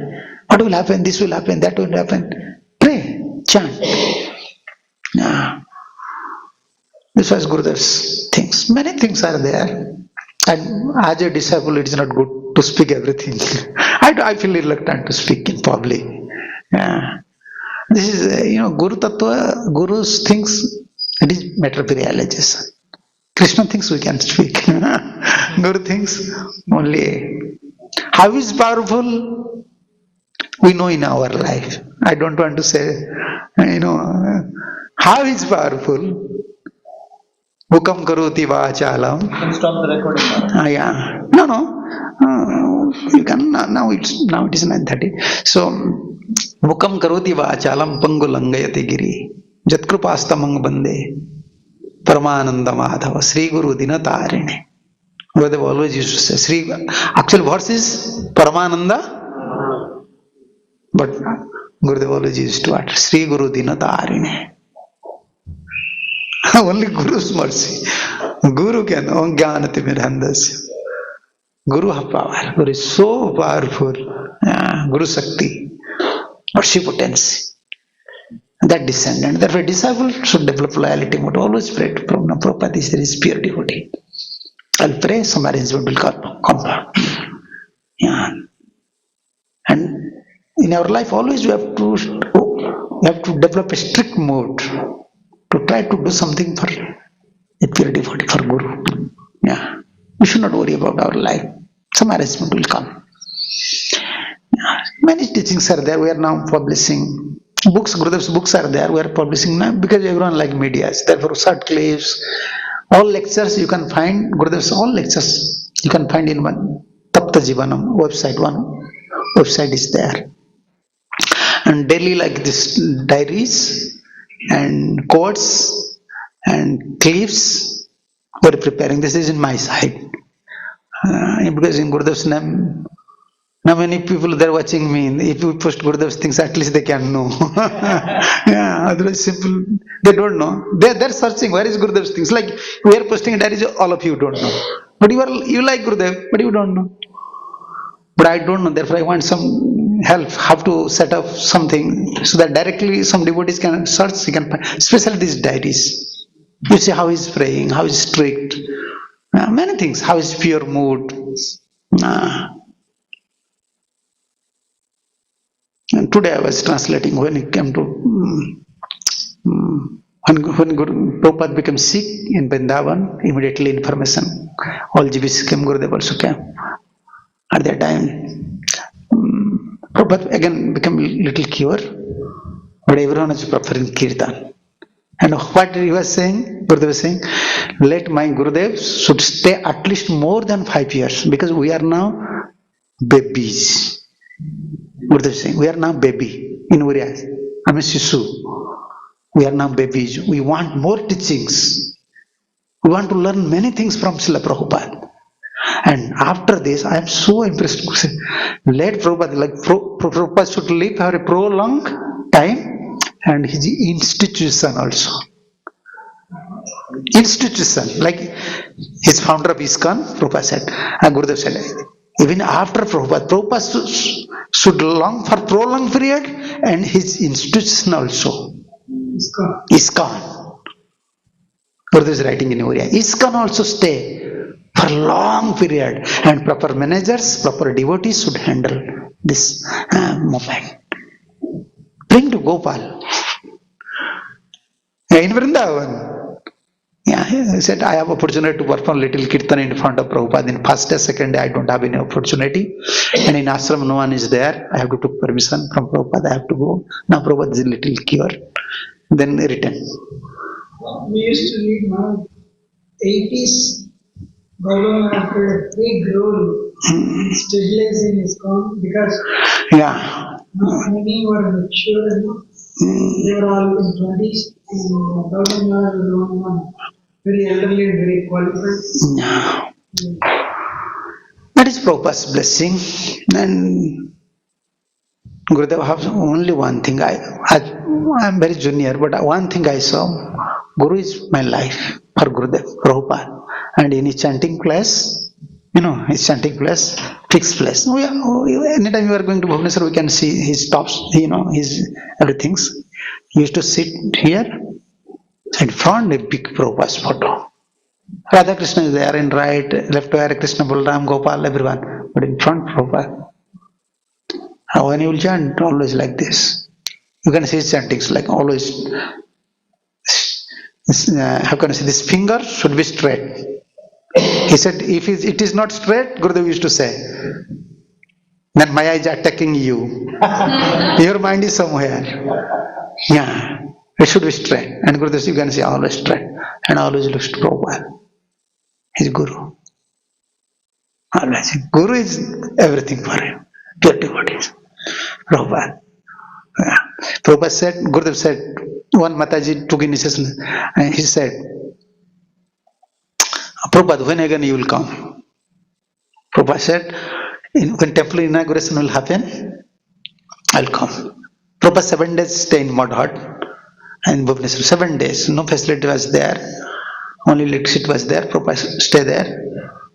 S1: What will happen? This will happen, that will happen. Pray, chant. This was Gurudev's things. Many things are there. And as a disciple, it is not good to speak everything. I feel reluctant to speak in public. This is, Guru Tattva, Guru's things, it is matter of realization. Krishna thinks we can speak. Guru thinks only. How is powerful? We know in our life. I don't want to say, how is powerful? Hukam karoti vachalam.
S2: You can stop the recording.
S1: Yeah. No. You can now. It is 9:30. So, hukam karoti vachalam pangulangayati giri. Jatkrupaastamang bande. Paramananda Madhava. Sri Guru Dinatarine. Gurudev always used to say Sri. Actual verse is Paramananda. But Gurudev always used to utter Sri Guru Dinatarine. Only Guru's mercy. Guru can Jnanati Mirandasya. Guru have power. Guru is so powerful. Guru Shakti. Omnipotency. That descendant. Therefore, a disciple should develop loyalty mode. Always pray to Prabhupada. Prabhupada is there is pure devotee. I'll pray, some arrangement will come. Yeah. And in our life, always we have to develop a strict mode to try to do something for a pure devotee, for Guru. Yeah. We should not worry about our life. Some arrangement will come. Yeah. Many teachings are there. We are now publishing books. Gurudev's books are there. We are publishing now because everyone like media. Therefore, short clips, all lectures you can find. Gurudev's all lectures you can find in one Tapta Jivanam website. One website is there. And daily like this diaries and quotes and clips we are preparing. This is in my side. Because in Gurudev's name, now many people they are watching me. If you post Gurudev's things, at least they can know. Yeah, otherwise simple, they don't know. They're searching, where is Gurudev's things? Like we are posting diaries, all of you don't know. But you like Gurudev, but you don't know. But I don't know, therefore I want some help, how to set up something so that directly some devotees can search, he can find, especially these diaries. You see how he's praying, how he's strict, many things, how is pure mood. And today I was translating when it came to when Guru Prabhupada became sick in Vrindavan, immediately information, all GBs came, Gurudev also came. At that time, Prabhupada again became a little cure, but everyone was preferring Kirtan. And what he was saying, Gurudev was saying, let my Gurudev should stay at least more than 5 years, because we are now babies. Gurudev is saying, we are now baby in Uriya. I mean Shisu. We are now babies. We want more teachings. We want to learn many things from Srila Prabhupada. And after this, I am so impressed. Let Prabhupada, like Prabhupada should live for a prolonged time, and his institution also. Institution, like his founder of ISKCON, Prabhupada said, and Gurudev said, even after Prabhupada should long for prolonged period, and his institution also. ISKCON. Gurudev is writing in Oriya. ISKCON also stay for long period, and proper managers, proper devotees should handle this movement. Bring to Gopal. In Vrindavan. Yeah, he said, I have opportunity to perform little kirtan in front of Prabhupada. In first day, second day, I don't have any opportunity. And in ashram, no one is there. I have to take permission from Prabhupada. I have to go. Now Prabhupada is a little cure. Then return.
S5: We used to read now 80s. Government played a big role in stabilizing ISKCON because not many were mature enough. They were all in 20s. And government was the only one very elderly and very qualified.
S1: That is Prabhupada's blessing. And Gurudev has only one thing. I am very junior, but one thing I saw. Guru is my life for Gurudev, Prabhupada. And in his chanting place, his chanting place, fixed place. Anytime you are going to Bhubaneswar, we can see his tops, his everything. He used to sit here, in front a big Prabhupada's photo. Radha Krishna is there in right, left Hare Krishna, Balaram, Gopal, everyone. But in front Prabhupada. When you will chant, always like this. You can see his chantings like always. How can I say, this finger should be straight. He said, if it is not straight, Gurudev used to say, then Maya is attacking you. Your mind is somewhere. Yeah, it should be straight. And Gurudev, you can see always straight. And always looks to Prabhupada. His Guru. Always. Guru is everything for him. Pure devotees. Prabhupada. Yeah. Prabhupada said, Gurudev said, one Mataji took initiation and he said, Prabhupada, when again you will come? Prabhupada said, when temple inauguration will happen, I'll come. Prabhupada 7 days stay in mud hut and Bhubaneswar. 7 days, no facility was there, only electricity was there. Prabhupada stay there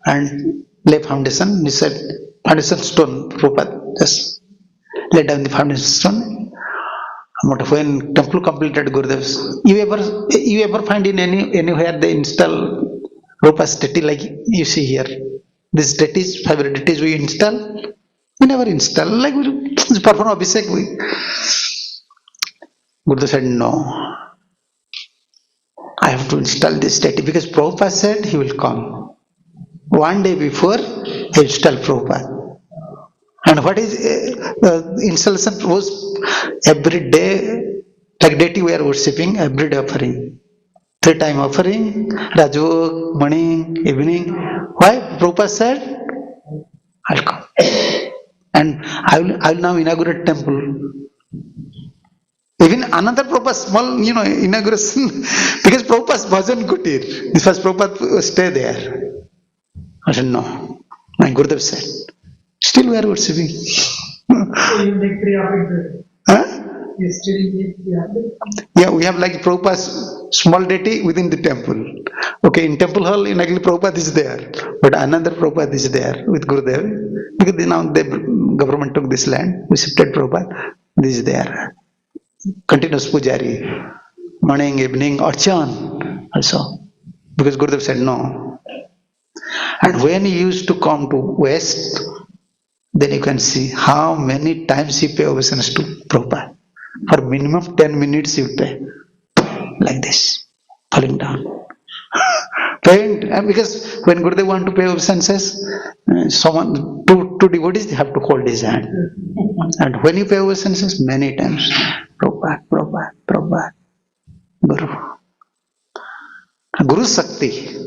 S1: and lay foundation. He said, foundation stone, Prabhupada just lay down the foundation stone. But when temple completed, Gurudev's, you ever find in anywhere they install Rupa statue like you see here? This statues, favorite statues we install? We never install. Like we perform Abhishek. Gurudev said, no. I have to install this statue because Prabhupada said he will come. One day before, he installed Prabhupada. And what is installation was every day, like deity we are worshipping, every day offering. 3 times offering, Raju, morning, evening. Why? Prabhupada said, I'll come. And I will now inaugurate temple. Even another Prabhupada small, inauguration, because Prabhupada's bhajan kutir. This was Prabhupada stay there. I said, no. My Gurudev said, still we are worshipping.
S5: So you make pre-offering?
S1: Huh?
S5: You still make pre-offering?
S1: Yeah, we have like Prabhupada's small deity within the temple. Okay, in temple hall, actually Prabhupada is there. But another Prabhupada is there with Gurudev. Because now the government took this land, we shifted Prabhupada. This is there. Continuous pujari. Morning, evening, archan also. Because Gurudev said no. And when he used to come to West, then you can see how many times he pay obeisance to Prabhupada. For minimum 10 minutes you pay. Like this. Falling down. And because when Gurudev want to pay obeisances, someone, two devotees, they have to hold his hand. And when you pay obeisances, many times, Prabhupada, Guru. Guru Sakti.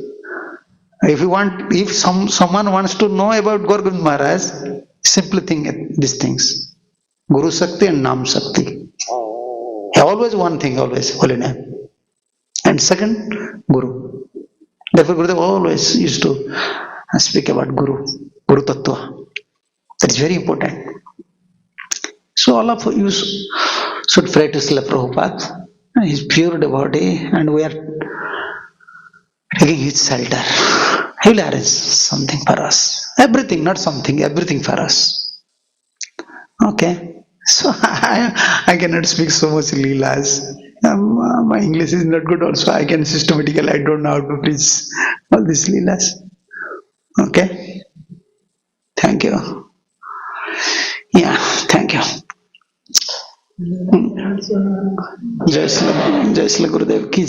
S1: If someone wants to know about Govind Maharaj, simply think these things. Guru Shakti and Nam Shakti. Always one thing, always holy name. And second, Guru. Therefore, Gurudev always used to speak about Guru Tattva. That is very important. So all of you should pray to Srila Prabhupada. He is pure devotee and we are taking his shelter. He will arrange something for us. Everything, not something, everything for us. Okay. So I cannot speak so much Leelas. My English is not good also. I can systematically, I don't know how to preach all these Leelas. Okay. Thank you. Yeah, thank you. Jai Shri Gurudev ki